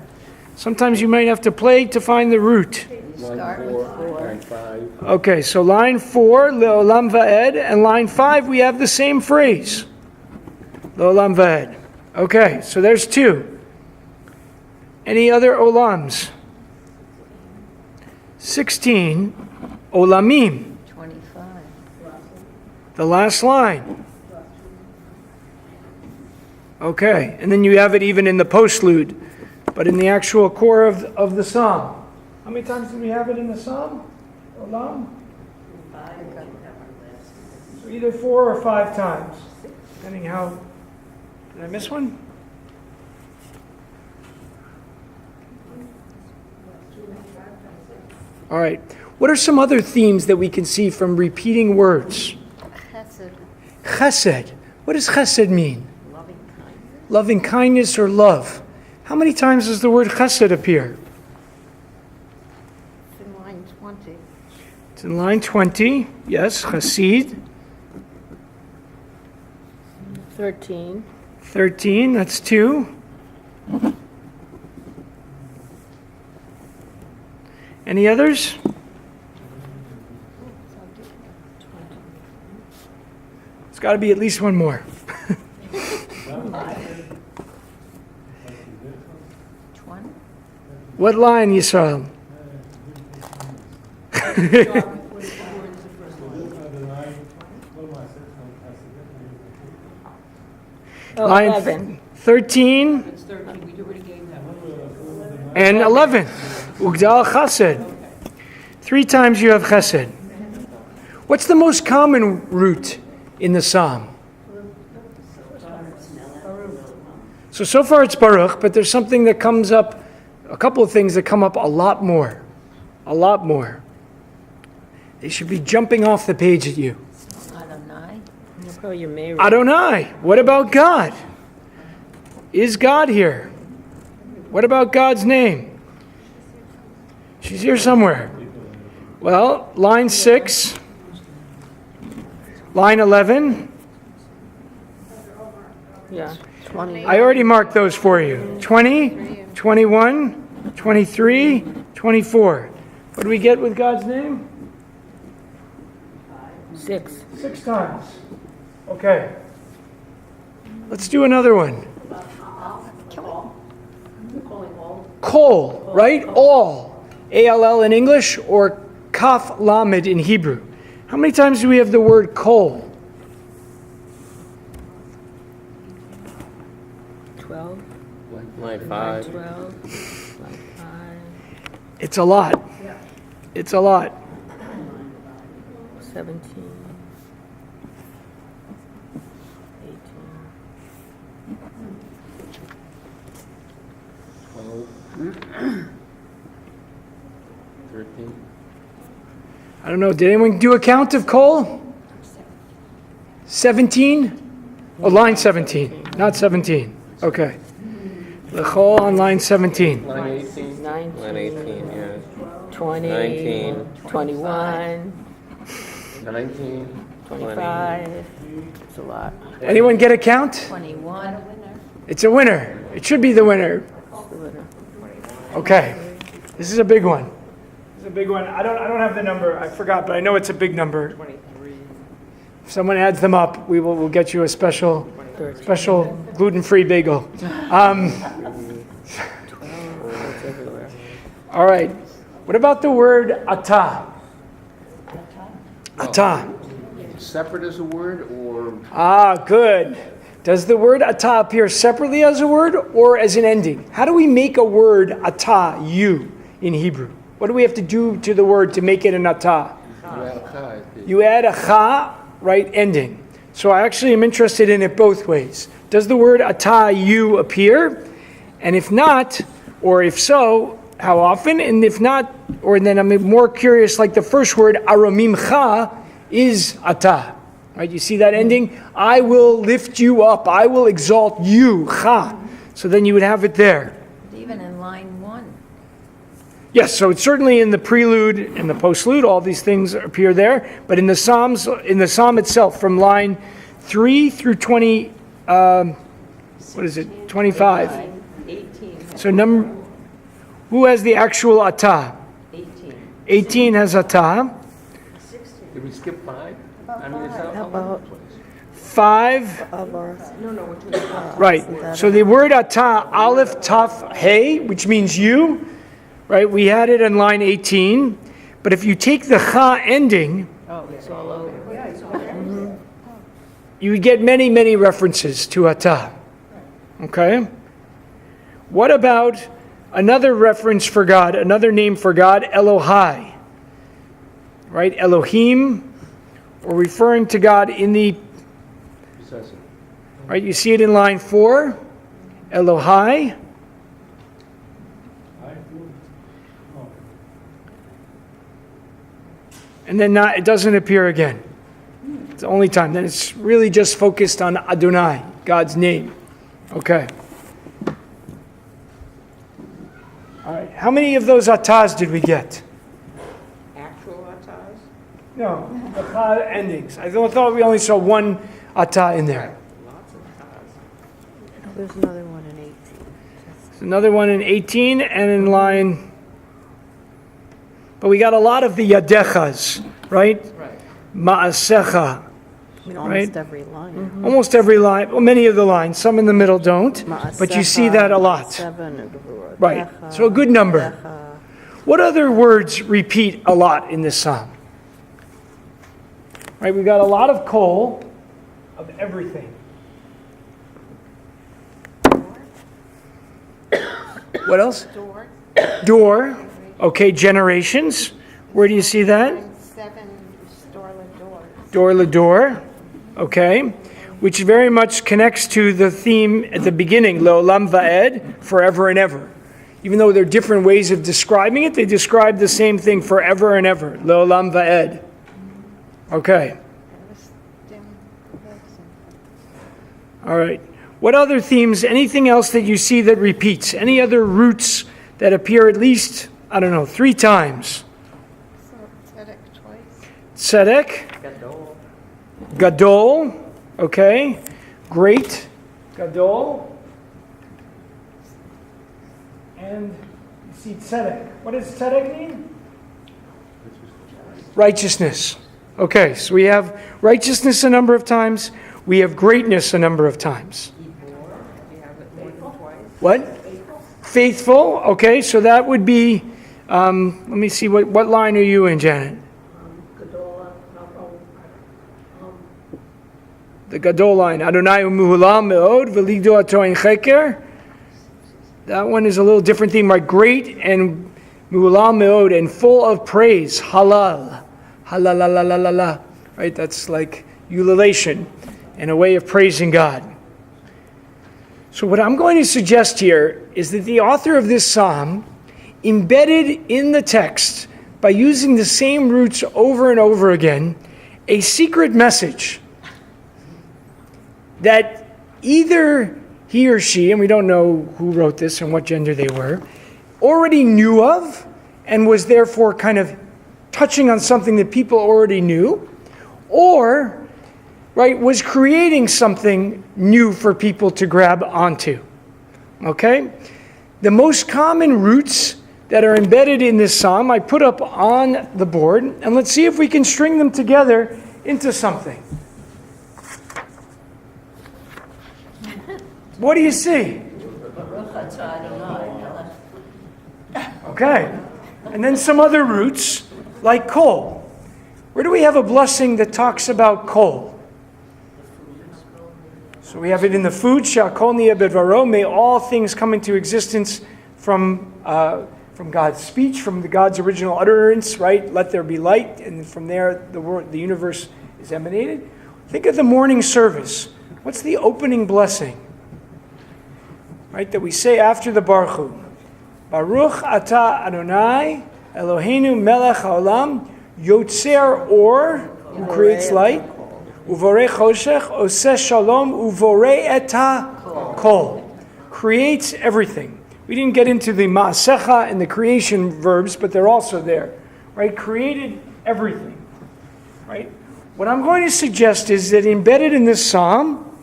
Sometimes you might have to play to find the root. Line 4, line 5. Okay, so line 4, leolam va'ed, and line 5 we have the same phrase. Leolam va'ed. Okay, so there's 2. Any other olams? 16, olamim. 25. The last line. Okay, and then you have it even in the postlude, but in the actual core of the psalm. How many times do we have it in the psalm? Olam? So either 4 or 5 times, depending how. Did I miss one? All right. What are some other themes that we can see from repeating words? Chesed. What does chesed mean? Loving kindness. Loving kindness or love. How many times does the word chesed appear? It's in line 20. It's in line 20. Yes, chesed. 13. 13, that's 2. Any others? It's got to be at least one more. 20? What line, Yisrael? Line 11. 13 It's 13, we already gave that one. and 11. Ugdal chesed. 3 times you have chesed. What's the most common root in the psalm? So far it's Baruch, but there's something that comes up, a couple of things that come up a lot more. A lot more. They should be jumping off the page at you. Adonai. Adonai. What about God? Is God here? What about God's name? She's here somewhere. Well, line 6, line 11. Yeah, 20. I already marked those for you. 20, 21, 23, 24. What do we get with God's name? 6. 6 times. Okay. Let's do another one. Kol, right? All. A-L-L in English or Kaf Lamed in Hebrew. How many times do we have the word kol? 12. Line 5. 12. Line 5. It's a lot. It's a lot. 17. 13. I don't know. Did anyone do a count of kol? 17? Oh, line 17, not 17. Okay. The kol on line 17. Line 18. 19. Line 18, yeah. 20. 19. 21. 19. 25. It's a lot. Anyone get a count? 21. It's a winner. It should be the winner. It's the winner. Okay. This is a big one. This is a big one. I don't have the number. I forgot, but I know it's a big number. 23. If someone adds them up, we'll get you a special gluten-free bagel. All right. What about the word atah? Atah. Separate as a word or? Ah, good. Does the word atah appear separately as a word or as an ending? How do we make a word atah, you, in Hebrew? What do we have to do to the word to make it an atah? You add a cha, right, ending. So I actually am interested in it both ways. Does the word atah, you, appear? And if not, or if so, how often? And if not, or then I'm more curious, like the first word, aramimcha, is atah. Right, you see that ending? I will lift you up. I will exalt you. Cha. So then you would have it there. Even in line 1. Yes, so it's certainly in the prelude and the postlude. All these things appear there. But in the Psalms, in the Psalm itself, from line 3 through 20, what is it? 25. 18. So who has the actual atah? 18. 18 has atah. Did we skip 5? I mean, it's all over the place. 5. No, we're doing that. Right. So the word atah, aleph, taf, hey, which means you, right? We had it in line 18. But if you take the cha ending, Oh, it's all over. you would get many, many references to atah. Okay? What about another reference for God, another name for God, Elohai? Right? Elohim, or referring to God in the... Right, you see it in line 4, Elohai. And then it doesn't appear again. It's the only time. Then it's really just focused on Adonai, God's name. Okay. All right. How many of those atas did we get? Actual atas? No, the endings. I thought we only saw one ata in there. Lots of atas. There's another one in 18. There's another one in 18 and in line. But we got a lot of the yadechas, right? Right. Ma'asecha. I mean, Right? almost every line. Almost every line, well, many of the lines, some in the middle don't, but you see that a lot. Right, so a good number. What other words repeat a lot in this psalm? Right, we got a lot of kol, of everything. What else? Door. Door. Okay, generations. Where do you see that? 7, door la door. Door la door. Okay. Which very much connects to the theme at the beginning, Le'olam va'ed, forever and ever. Even though there are different ways of describing it, they describe the same thing forever and ever. Le'olam va'ed. Okay. All right. What other themes, anything else that you see that repeats? Any other roots that appear at least, 3 times? Tzedek twice. Tzedek. Gadol. Gadol. Okay. Great. Gadol. And you see tzedek. What does tzedek mean? Righteousness. Okay, so we have righteousness a number of times. We have greatness a number of times. What? Faithful. Okay, so that would be, let me see, what line are you in, Janet? The Gadol line. Adonai umuhulam me'od v'ligdo ato ein cheker. That one is a little different theme, right? Great and muhulam me'od and full of praise. Halal. Halalalalala. Right? That's like ululation and a way of praising God. So what I'm going to suggest here is that the author of this psalm embedded in the text, by using the same roots over and over again, a secret message that either he or she, and we don't know who wrote this and what gender they were, already knew of and was therefore kind of touching on something that people already knew, or was creating something new for people to grab onto. Okay? The most common roots that are embedded in this psalm I put up on the board, and let's see if we can string them together into something. What do you see? Okay. And then some other roots, like kol. Where do we have a blessing that talks about kol? So we have it in the food, Sha'kol niya bedvaro, may all things come into existence from God's speech, from God's original utterance, right? Let there be light, and from there the universe is emanated. Think of the morning service. What's the opening blessing? Right, that we say after the Baruch Hu. Baruch atah Adonai Eloheinu melech haolam yotzer or, who creates light, uvorei choshech oseh shalom uvorei eta kol, creates everything. We didn't get into the ma'asecha and the creation verbs, but they're also there, right? Created everything, right? What I'm going to suggest is that embedded in this psalm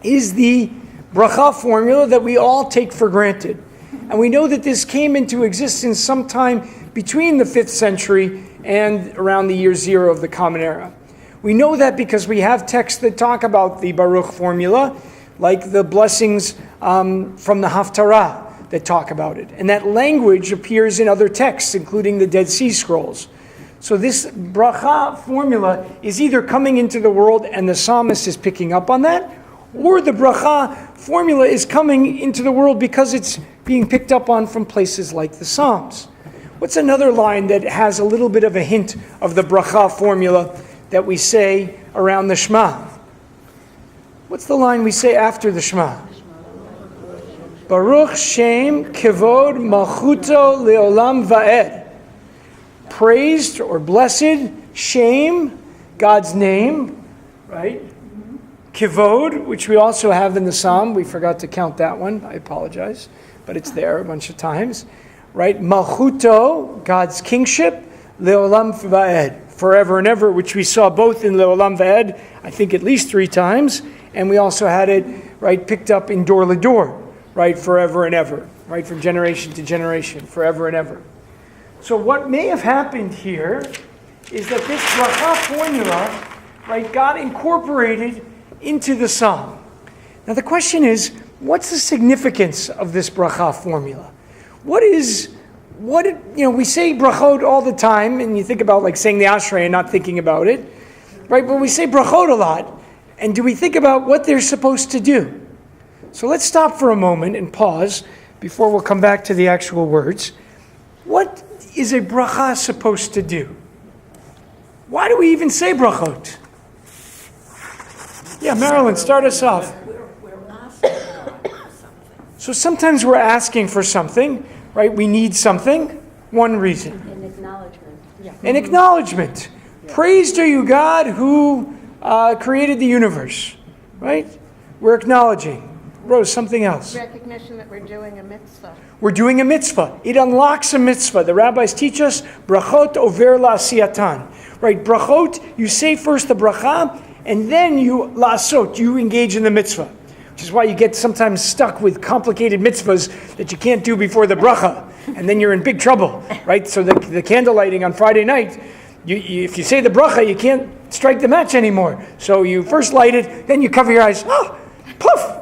is the bracha formula that we all take for granted. And we know that this came into existence sometime between the 5th century and around the year 0 of the Common Era. We know that because we have texts that talk about the Baruch formula, like the blessings from the Haftarah that talk about it. And that language appears in other texts, including the Dead Sea Scrolls. So this bracha formula is either coming into the world and the psalmist is picking up on that, or the bracha formula is coming into the world because it's being picked up on from places like the Psalms. What's another line that has a little bit of a hint of the bracha formula that we say around the Shema? What's the line we say after the Shema? Baruch Shem Kevod Malchuto Leolam Va'ed. Praised or blessed, Shem, God's name, right? Kivod, which we also have in the Psalm. We forgot to count that one. I apologize. But it's there a bunch of times. Right? Malchuto, God's kingship. Leolam va'ed, forever and ever, which we saw both in Leolam va'ed, I think at least 3 times. And we also had it, right, picked up in Dor Lador, right, forever and ever. Right, from generation to generation, forever and ever. So what may have happened here is that this bracha formula, right, got incorporated into the psalm. Now the question is, what's the significance of this bracha formula? We say brachot all the time, and you think about like saying the Ashrei and not thinking about it, right? But we say brachot a lot, and do we think about what they're supposed to do? So let's stop for a moment and pause before we'll come back to the actual words. What is a bracha supposed to do? Why do we even say brachot? Yeah, Marilyn, start us off. We're asking God for something. So sometimes we're asking for something, right? We need something. One reason. An acknowledgement. Yeah. An acknowledgement. Praise to you, God, who created the universe, right? We're acknowledging. Rose, something else. Recognition that we're doing a mitzvah. We're doing a mitzvah. It unlocks a mitzvah. The rabbis teach us, brachot over la'asiyatan. Right, brachot, you say first the bracha, and then you la'asot, you engage in the mitzvah. Which is why you get sometimes stuck with complicated mitzvahs that you can't do before the bracha. And then you're in big trouble, right? So the candle lighting on Friday night, if you say the bracha, you can't strike the match anymore. So you first light it, then you cover your eyes. Oh, poof!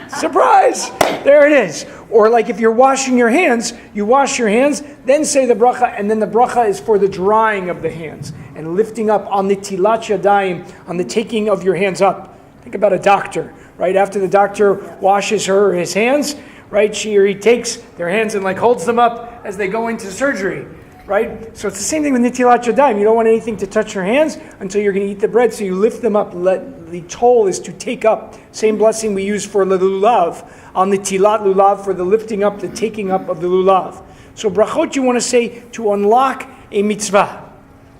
Surprise! There it is. Or like if you're washing your hands, you wash your hands, then say the bracha, and then the bracha is for the drying of the hands and lifting up on the tilat yadayim, on the taking of your hands up. Think about a doctor, right? After the doctor washes her or his hands, right? She or he takes their hands and like holds them up as they go into surgery, right? So it's the same thing with nitilat yadayim. You don't want anything to touch your hands until you're going to eat the bread, so you lift them up. The toll is to take up. Same blessing we use for the lulav, on the tilat lulav, for the lifting up, the taking up of the lulav. So brachot you want to say to unlock a mitzvah.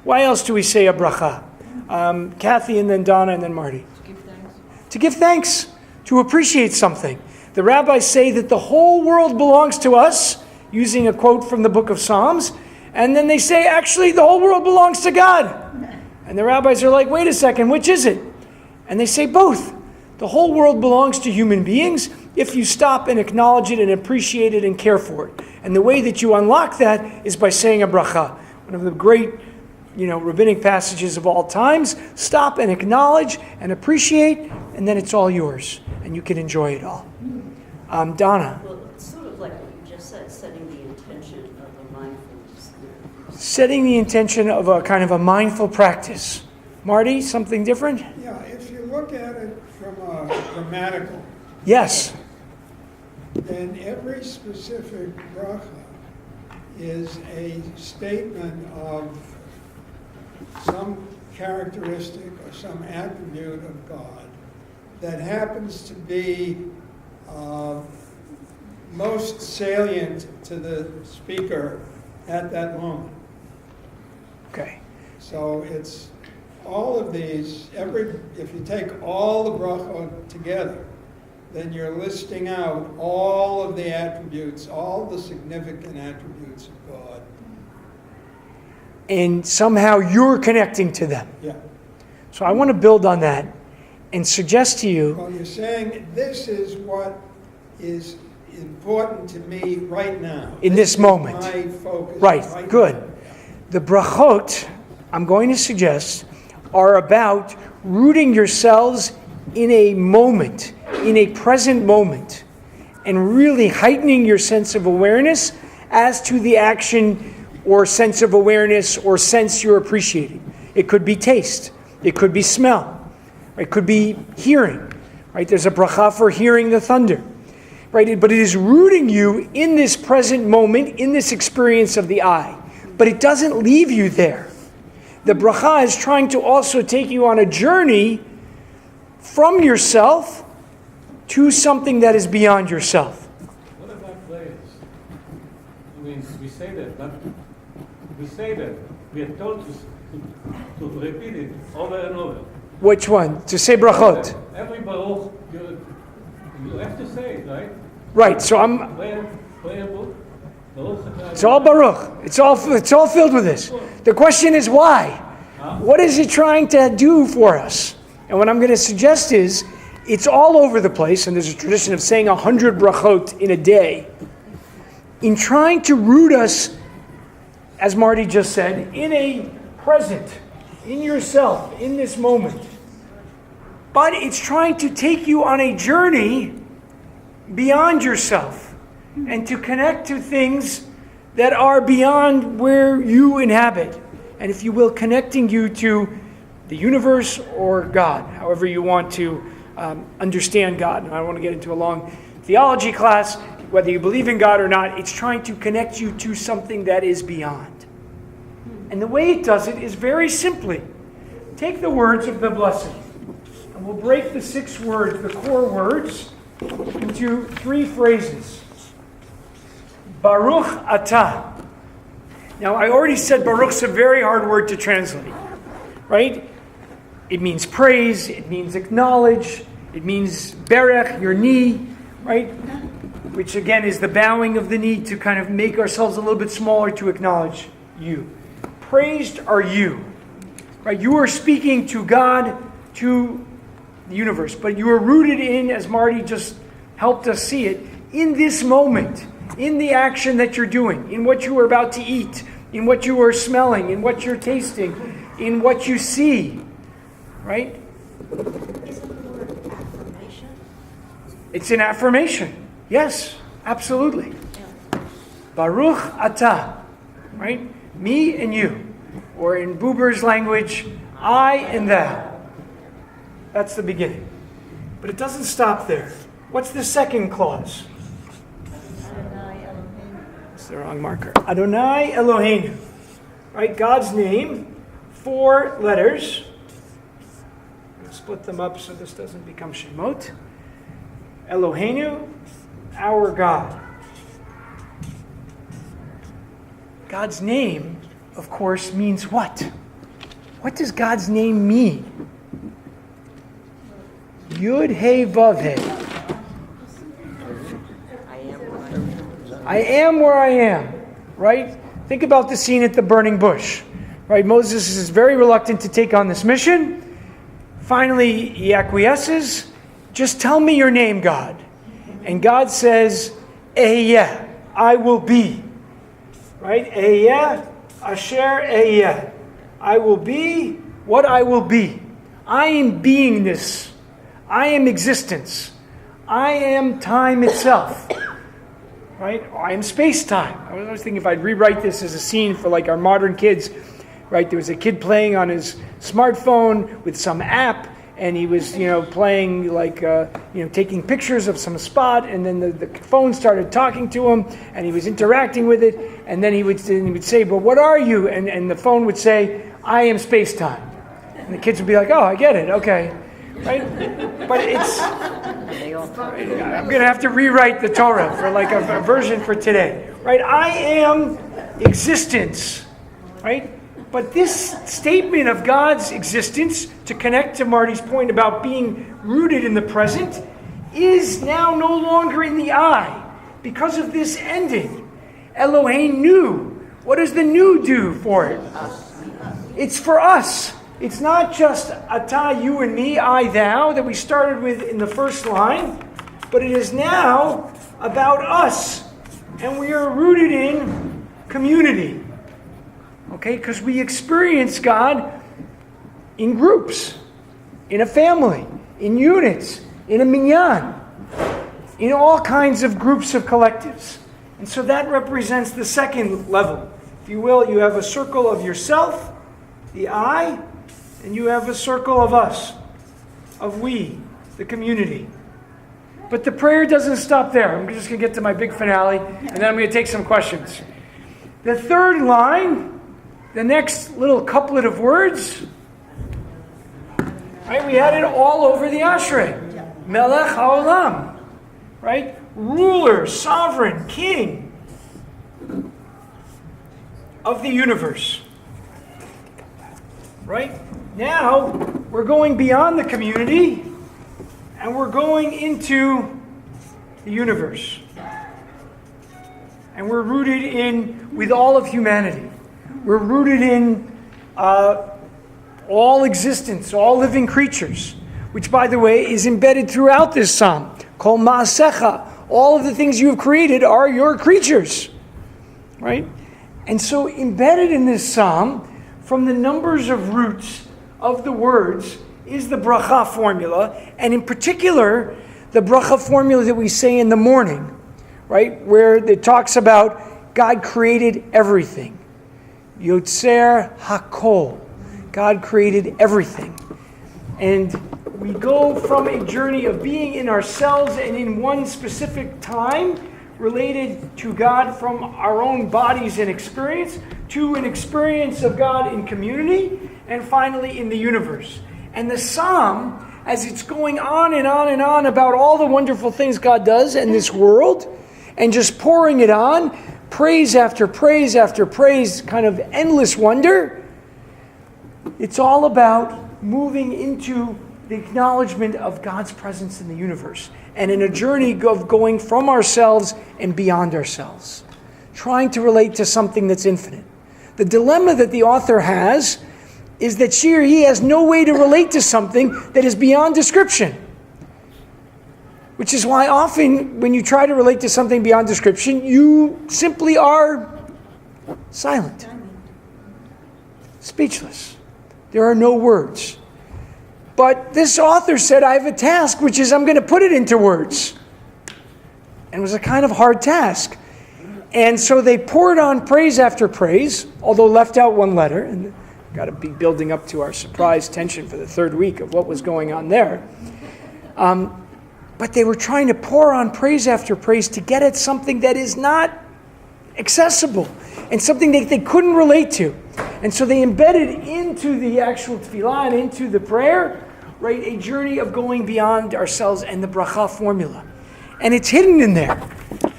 Why else do we say a bracha? Kathy, and then Donna, and then Marty. To give thanks. To give thanks, to appreciate something. The rabbis say that the whole world belongs to us, using a quote from the book of Psalms, and then they say, actually, the whole world belongs to God. And the rabbis are like, wait a second, which is it? And they say both. The whole world belongs to human beings if you stop and acknowledge it and appreciate it and care for it. And the way that you unlock that is by saying a bracha. One of the great, rabbinic passages of all times. Stop and acknowledge and appreciate, and then it's all yours. And you can enjoy it all. Donna. Well, it's sort of like what you just said, setting the intention of a mindfulness. Setting the intention of a kind of a mindful practice. Marty, something different? Yeah, if you look at it from a grammatical. Yes. Then every specific bracha is a statement of some characteristic or some attribute of God that happens to be most salient to the speaker at that moment. Okay. So it's all of these, if you take all the brachot together, then you're listing out all of the attributes, all the significant attributes of God. And somehow you're connecting to them. Yeah. So I want to build on that and suggest to you. Well, you're saying this is what is important to me right now. In this moment. My focus. Right, good. Now. The brachot, I'm going to suggest, are about rooting yourselves in a moment, in a present moment, and really heightening your sense of awareness as to the action or sense of awareness or sense you're appreciating. It could be taste. It could be smell. It could be hearing. Right? There's a bracha for hearing the thunder. Right? But it is rooting you in this present moment, in this experience of the eye. But it doesn't leave you there. The bracha is trying to also take you on a journey from yourself to something that is beyond yourself. What about players? I mean, we say that, but we are told to repeat it over and over. Which one? To say brachot. Every baruch, you have to say it, right? Right, so I'm... Play a book. It's all Baruch. It's all filled with this. The question is why? What is it trying to do for us? And what I'm going to suggest is, it's all over the place, and there's a tradition of saying 100 brachot in a day, in trying to root us, as Marty just said, in a present, in yourself, in this moment. But it's trying to take you on a journey beyond yourself and to connect to things that are beyond where you inhabit. And if you will, connecting you to the universe or God, however you want to understand God. And I don't want to get into a long theology class. Whether you believe in God or not, it's trying to connect you to something that is beyond. And the way it does it is very simply, take the words of the blessing, and we'll break the 6 words, the core words, into 3 phrases. Baruch atah. Now, I already said Baruch's a very hard word to translate, right? It means praise, it means acknowledge, it means berech, your knee, right? Which again is the bowing of the knee to kind of make ourselves a little bit smaller to acknowledge you. Praised are you, right? You are speaking to God, to the universe, but you are rooted in, as Marty just helped us see it, in this moment, in the action that you're doing, in what you are about to eat, in what you are smelling, in what you're tasting, in what you see, right? Isn't the word affirmation? It's an affirmation. Yes, absolutely. Baruch atah, right? Me and you. Or in Buber's language, I and thou. That's the beginning. But it doesn't stop there. What's the second clause? It's the wrong marker. Adonai Eloheinu. Right? God's name, 4 letters. I'm going to split them up so this doesn't become Shemot. Eloheinu, our God. God's name, of course, means what? What does God's name mean? Yud He Vav He. I am where I am, right? Think about the scene at the burning bush, right? Moses is very reluctant to take on this mission. Finally, he acquiesces. Just tell me your name, God. And God says, Ehyeh, I will be. Right? Ehyeh, Asher Ehyeh. I will be what I will be. I am beingness. I am existence. I am time itself. Right? I am space-time. I was thinking if I'd rewrite this as a scene for like our modern kids, right? There was a kid playing on his smartphone with some app, and he was, playing like, taking pictures of some spot, and then the phone started talking to him, and he was interacting with it, and then he would say, well, what are you? And the phone would say, I am space-time. And the kids would be like, oh, I get it, okay. Right? But it's... I'm going to have to rewrite the Torah for like a version for today. Right? I am existence. Right? But this statement of God's existence, to connect to Marty's point about being rooted in the present, is now no longer in the I because of this ending. Elohim knew. What does the new do for it? It's for us. It's not just Atah, you and me, I, thou, that we started with in the first line, but it is now about us. And we are rooted in community. Okay? Because we experience God in groups, in a family, in units, in a minyan, in all kinds of groups of collectives. And so that represents the second level. If you will, you have a circle of yourself, the I, and you have a circle of us, of we, the community. But the prayer doesn't stop there. I'm just going to get to my big finale, and then I'm going to take some questions. The third line, the next little couplet of words, right? We had it all over the Ashrei. Melech HaOlam, right? Ruler, sovereign, king of the universe. Right? Now, we're going beyond the community, and we're going into the universe. And we're rooted in, with all of humanity. We're rooted in all existence, all living creatures, which, by the way, is embedded throughout this psalm. Kol ma'asecha, all of the things you have created are your creatures, right? And so embedded in this psalm, from the numbers of roots of the words, is the bracha formula, and in particular, the bracha formula that we say in the morning, right? Where it talks about God created everything. Yotzer hakol. God created everything. And we go from a journey of being in ourselves and in one specific time related to God from our own bodies and experience to an experience of God in community and finally in the universe. And the psalm, as it's going on and on and on about all the wonderful things God does in this world and just pouring it on, praise after praise after praise, kind of endless wonder, it's all about moving into the acknowledgement of God's presence in the universe and in a journey of going from ourselves and beyond ourselves, trying to relate to something that's infinite. The dilemma that the author has is that she or he has no way to relate to something that is beyond description. Which is why often when you try to relate to something beyond description, you simply are silent, speechless. There are no words. But this author said, I have a task, which is I'm going to put it into words. And it was a kind of hard task. And so they poured on praise after praise, although left out one letter. And got to be building up to our surprise tension for the third week of what was going on there. But they were trying to pour on praise after praise to get at something that is not accessible and something that they couldn't relate to. And so they embedded into the actual tefillah and into the prayer, right, a journey of going beyond ourselves and the bracha formula. And it's hidden in there,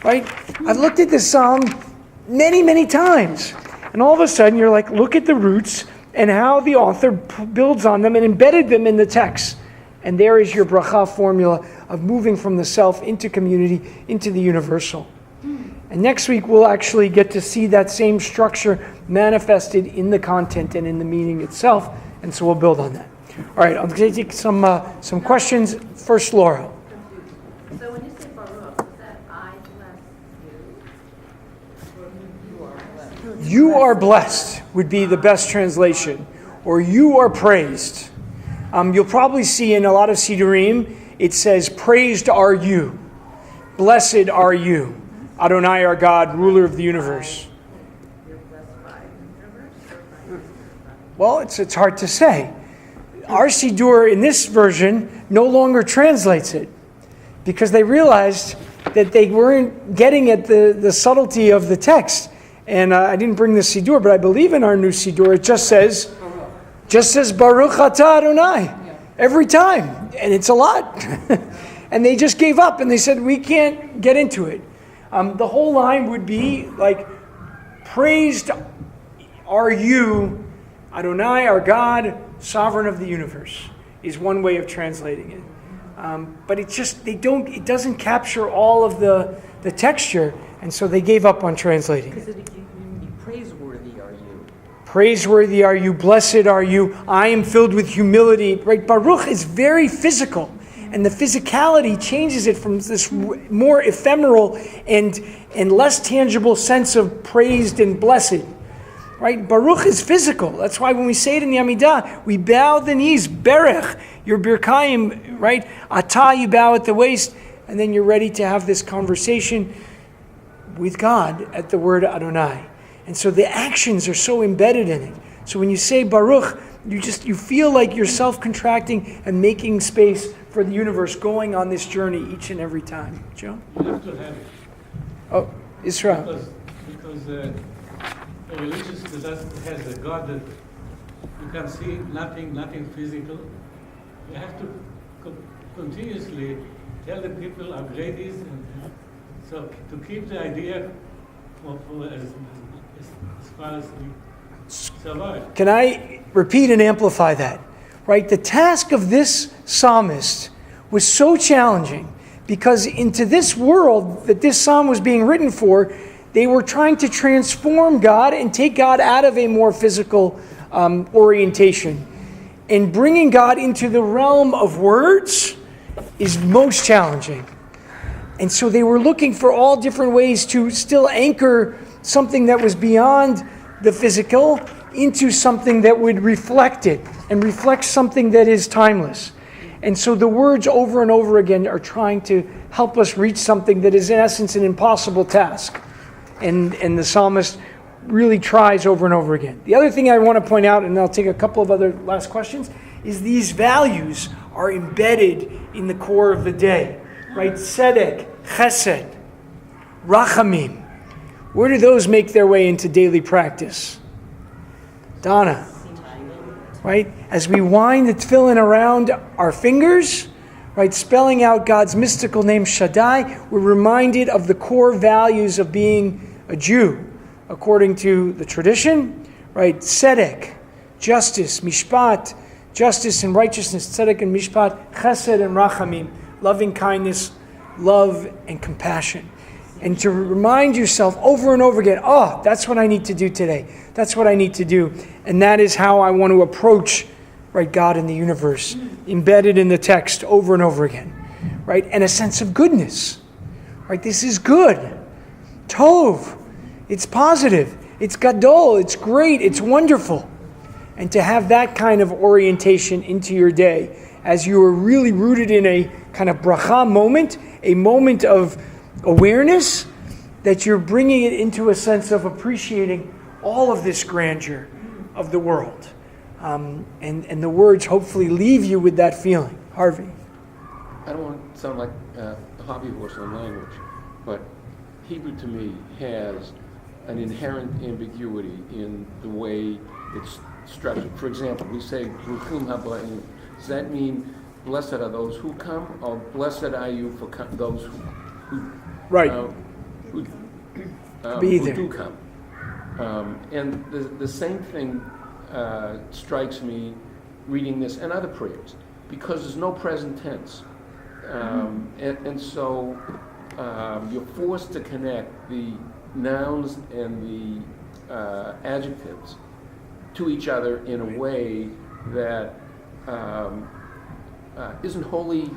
right? I've looked at this psalm many, many times. And all of a sudden you're like, look at the roots and how the author builds on them and embedded them in the text. And there is your bracha formula of moving from the self into community, into the universal. And next week we'll actually get to see that same structure manifested in the content and in the meaning itself. And so we'll build on that. All right, I'm going to take some questions. First, Laura. So when you say Baruch, is that I bless you? You are blessed would be the best translation. Or you are praised. You'll probably see in a lot of Sidurim, it says, praised are you. Blessed are you. Adonai, our God, ruler of the universe. Well, it's hard to say. Our Sidur in this version no longer translates it because they realized that they weren't getting at the subtlety of the text. And I didn't bring the Sidur, but I believe in our new Sidur, it just says Baruch Atah Adonai every time. And it's a lot. And they just gave up and they said, we can't get into it. The whole line would be like, praised are you, Adonai, our God, sovereign of the universe, is one way of translating it. But it doesn't capture all of the texture, and so they gave up on translating it. Because praiseworthy are you. Praiseworthy are you, blessed are you, I am filled with humility. Right? Baruch is very physical. And the physicality changes it from this more ephemeral and less tangible sense of praised and blessed. Right? Baruch is physical. That's why when we say it in the Amidah, we bow the knees, berech, your birkayim, right? Atah, you bow at the waist, and then you're ready to have this conversation with God at the word Adonai. And so the actions are so embedded in it. So when you say Baruch, you feel like you're self-contracting and making space for the universe, going on this journey each and every time. Joe? You have to have it. Oh, Israel. Because a religious that has a God that you can see nothing physical. You have to continuously tell the people how great it is, and so to keep the idea of as far as survive. Can I repeat and amplify that? Right? The task of this psalmist was so challenging because into this world that this psalm was being written for, they were trying to transform God and take God out of a more physical orientation. And bringing God into the realm of words is most challenging. And so they were looking for all different ways to still anchor something that was beyond the physical into something that would reflect it and reflect something that is timeless. And so the words over and over again are trying to help us reach something that is in essence an impossible task. And the psalmist really tries over and over again. The other thing I want to point out, and I'll take a couple of other last questions, is these values are embedded in the core of the day. Right? Tzedek, Chesed, Rachamim. Where do those make their way into daily practice? Donna. Right? As we wind the tefillin around our fingers, right, spelling out God's mystical name Shaddai, we're reminded of the core values of being a Jew, according to the tradition, right? Tzedek, justice, mishpat, justice and righteousness, tzedek and mishpat, chesed and rachamim, loving kindness, love and compassion. And to remind yourself over and over again, oh, that's what I need to do today. That's what I need to do. And that is how I want to approach, right, God and the universe, embedded in the text over and over again, right? And a sense of goodness, right? This is good. Tov. It's positive. It's gadol. It's great. It's wonderful. And to have that kind of orientation into your day as you are really rooted in a kind of bracha moment, a moment of awareness, that you're bringing it into a sense of appreciating all of this grandeur of the world. And the words hopefully leave you with that feeling. Harvey. I don't want to sound like a hobby horse on language, but Hebrew to me has an inherent ambiguity in the way it's structured. For example, we say, Ruchum Habayim. Does that mean blessed are those who come, or blessed are you for those who right. Who there. do come? And the same thing strikes me reading this and other prayers, because there's no present tense. And so you're forced to connect the nouns and the adjectives to each other in a way that isn't wholly,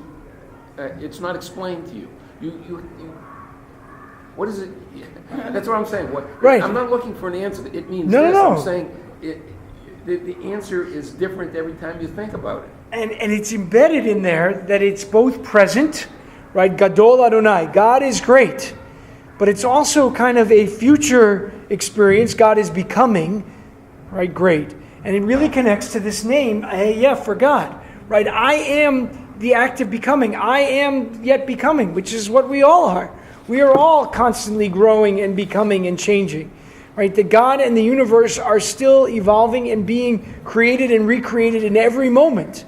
it's not explained to you. You what is it? That's what I'm saying. Right. I'm not looking for an answer. It means no, this. No. I'm saying the answer is different every time you think about it. And it's embedded in there that it's both present, right? Gadol Adonai, God is great. But it's also kind of a future experience. God is becoming, right, great. And it really connects to this name, Aheyeh, for God, right? I am the act of becoming. I am yet becoming, which is what we all are. We are all constantly growing and becoming and changing, right? The God and the universe are still evolving and being created and recreated in every moment.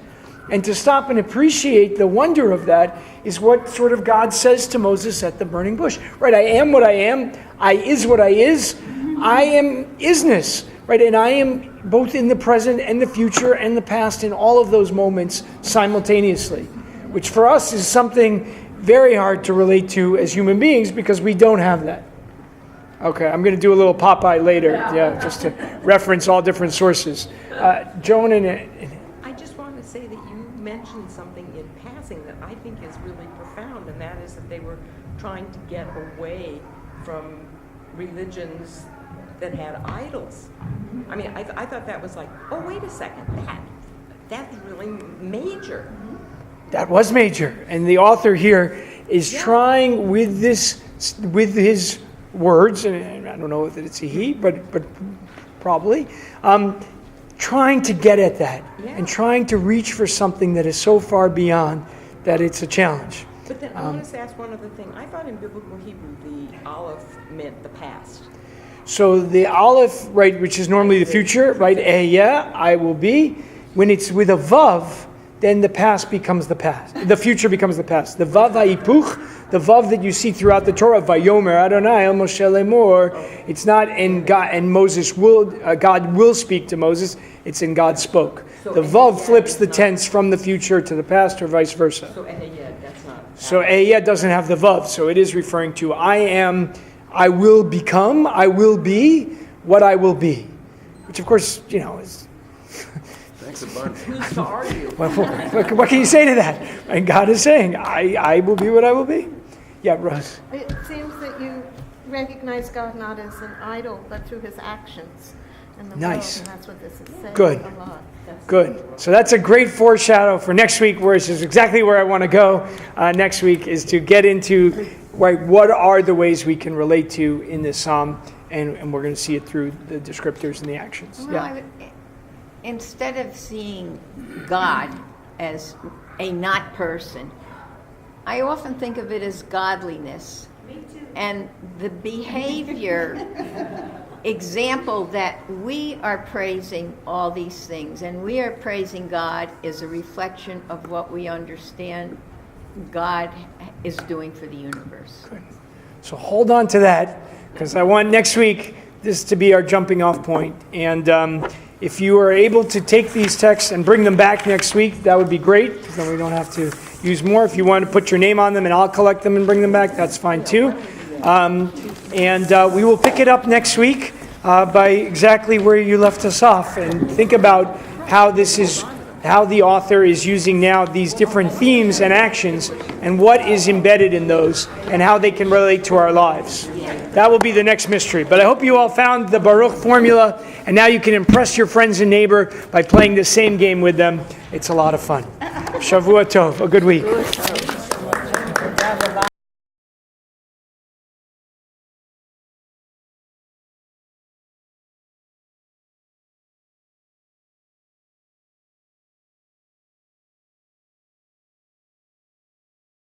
And to stop and appreciate the wonder of that is what sort of God says to Moses at the burning bush. Right, I am what I am. I is what I is. I am isness. Right, and I am both in the present and the future and the past in all of those moments simultaneously. Which for us is something very hard to relate to as human beings because we don't have that. Okay, I'm going to do a little Popeye later. Yeah, just to reference all different sources. Joan and... I just want to say that you mentioned something in passing that I think is really profound, and that is that they were trying to get away from religions that had idols. I mean, I thought that was like, oh, wait a second, that's really major. That was major. And the author here is trying with his words, and I don't know if it's a he, but probably, trying to get at that and trying to reach for something that is so far beyond that it's a challenge. But then I want to ask one other thing. I thought in biblical Hebrew the aleph meant the past. So the aleph, right, which is normally the future, right, Aheyeh, I will be. When it's with a vav, then the past becomes the past. The future becomes the past. The vav ha'ipuch, The vav that you see throughout the Torah, Vayomer Adonai El Moshe Lemor, it's not in God, and Moses will, God will speak to Moses, it's in God spoke. The vav flips the tense from the future to the past or vice versa. So that's not. So Eyed doesn't have the vav, so it is referring to I will become, I will be what I will be. Which of course, is... Thanks a bunch. Who's to argue? What can you say to that? And God is saying, I will be what I will be. Yeah, Russ. It seems that you recognize God not as an idol, but through his actions in the Nice. world, and that's what this is saying Good. a lot. Good. So that's a great foreshadow for next week, where this is exactly where I want to go next week, is to get into what are the ways we can relate to in this psalm, and we're going to see it through the descriptors and the actions. Well, instead of seeing God as a not person, I often think of it as godliness. Me too. And the behavior example that we are praising all these things, and we are praising God, is a reflection of what we understand God is doing for the universe. Good. So hold on to that, because I want next week this to be our jumping off point. And if you are able to take these texts and bring them back next week, that would be great, because then we don't have to use more. If you want to put your name on them and I'll collect them and bring them back, that's fine too. We will pick it up next week by exactly where you left us off, and think about how the author is using now these different themes and actions, and what is embedded in those, and how they can relate to our lives. That will be the next mystery. But I hope you all found the Baruch formula, and now you can impress your friends and neighbor by playing the same game with them. It's a lot of fun. Shavua Tov, a good week.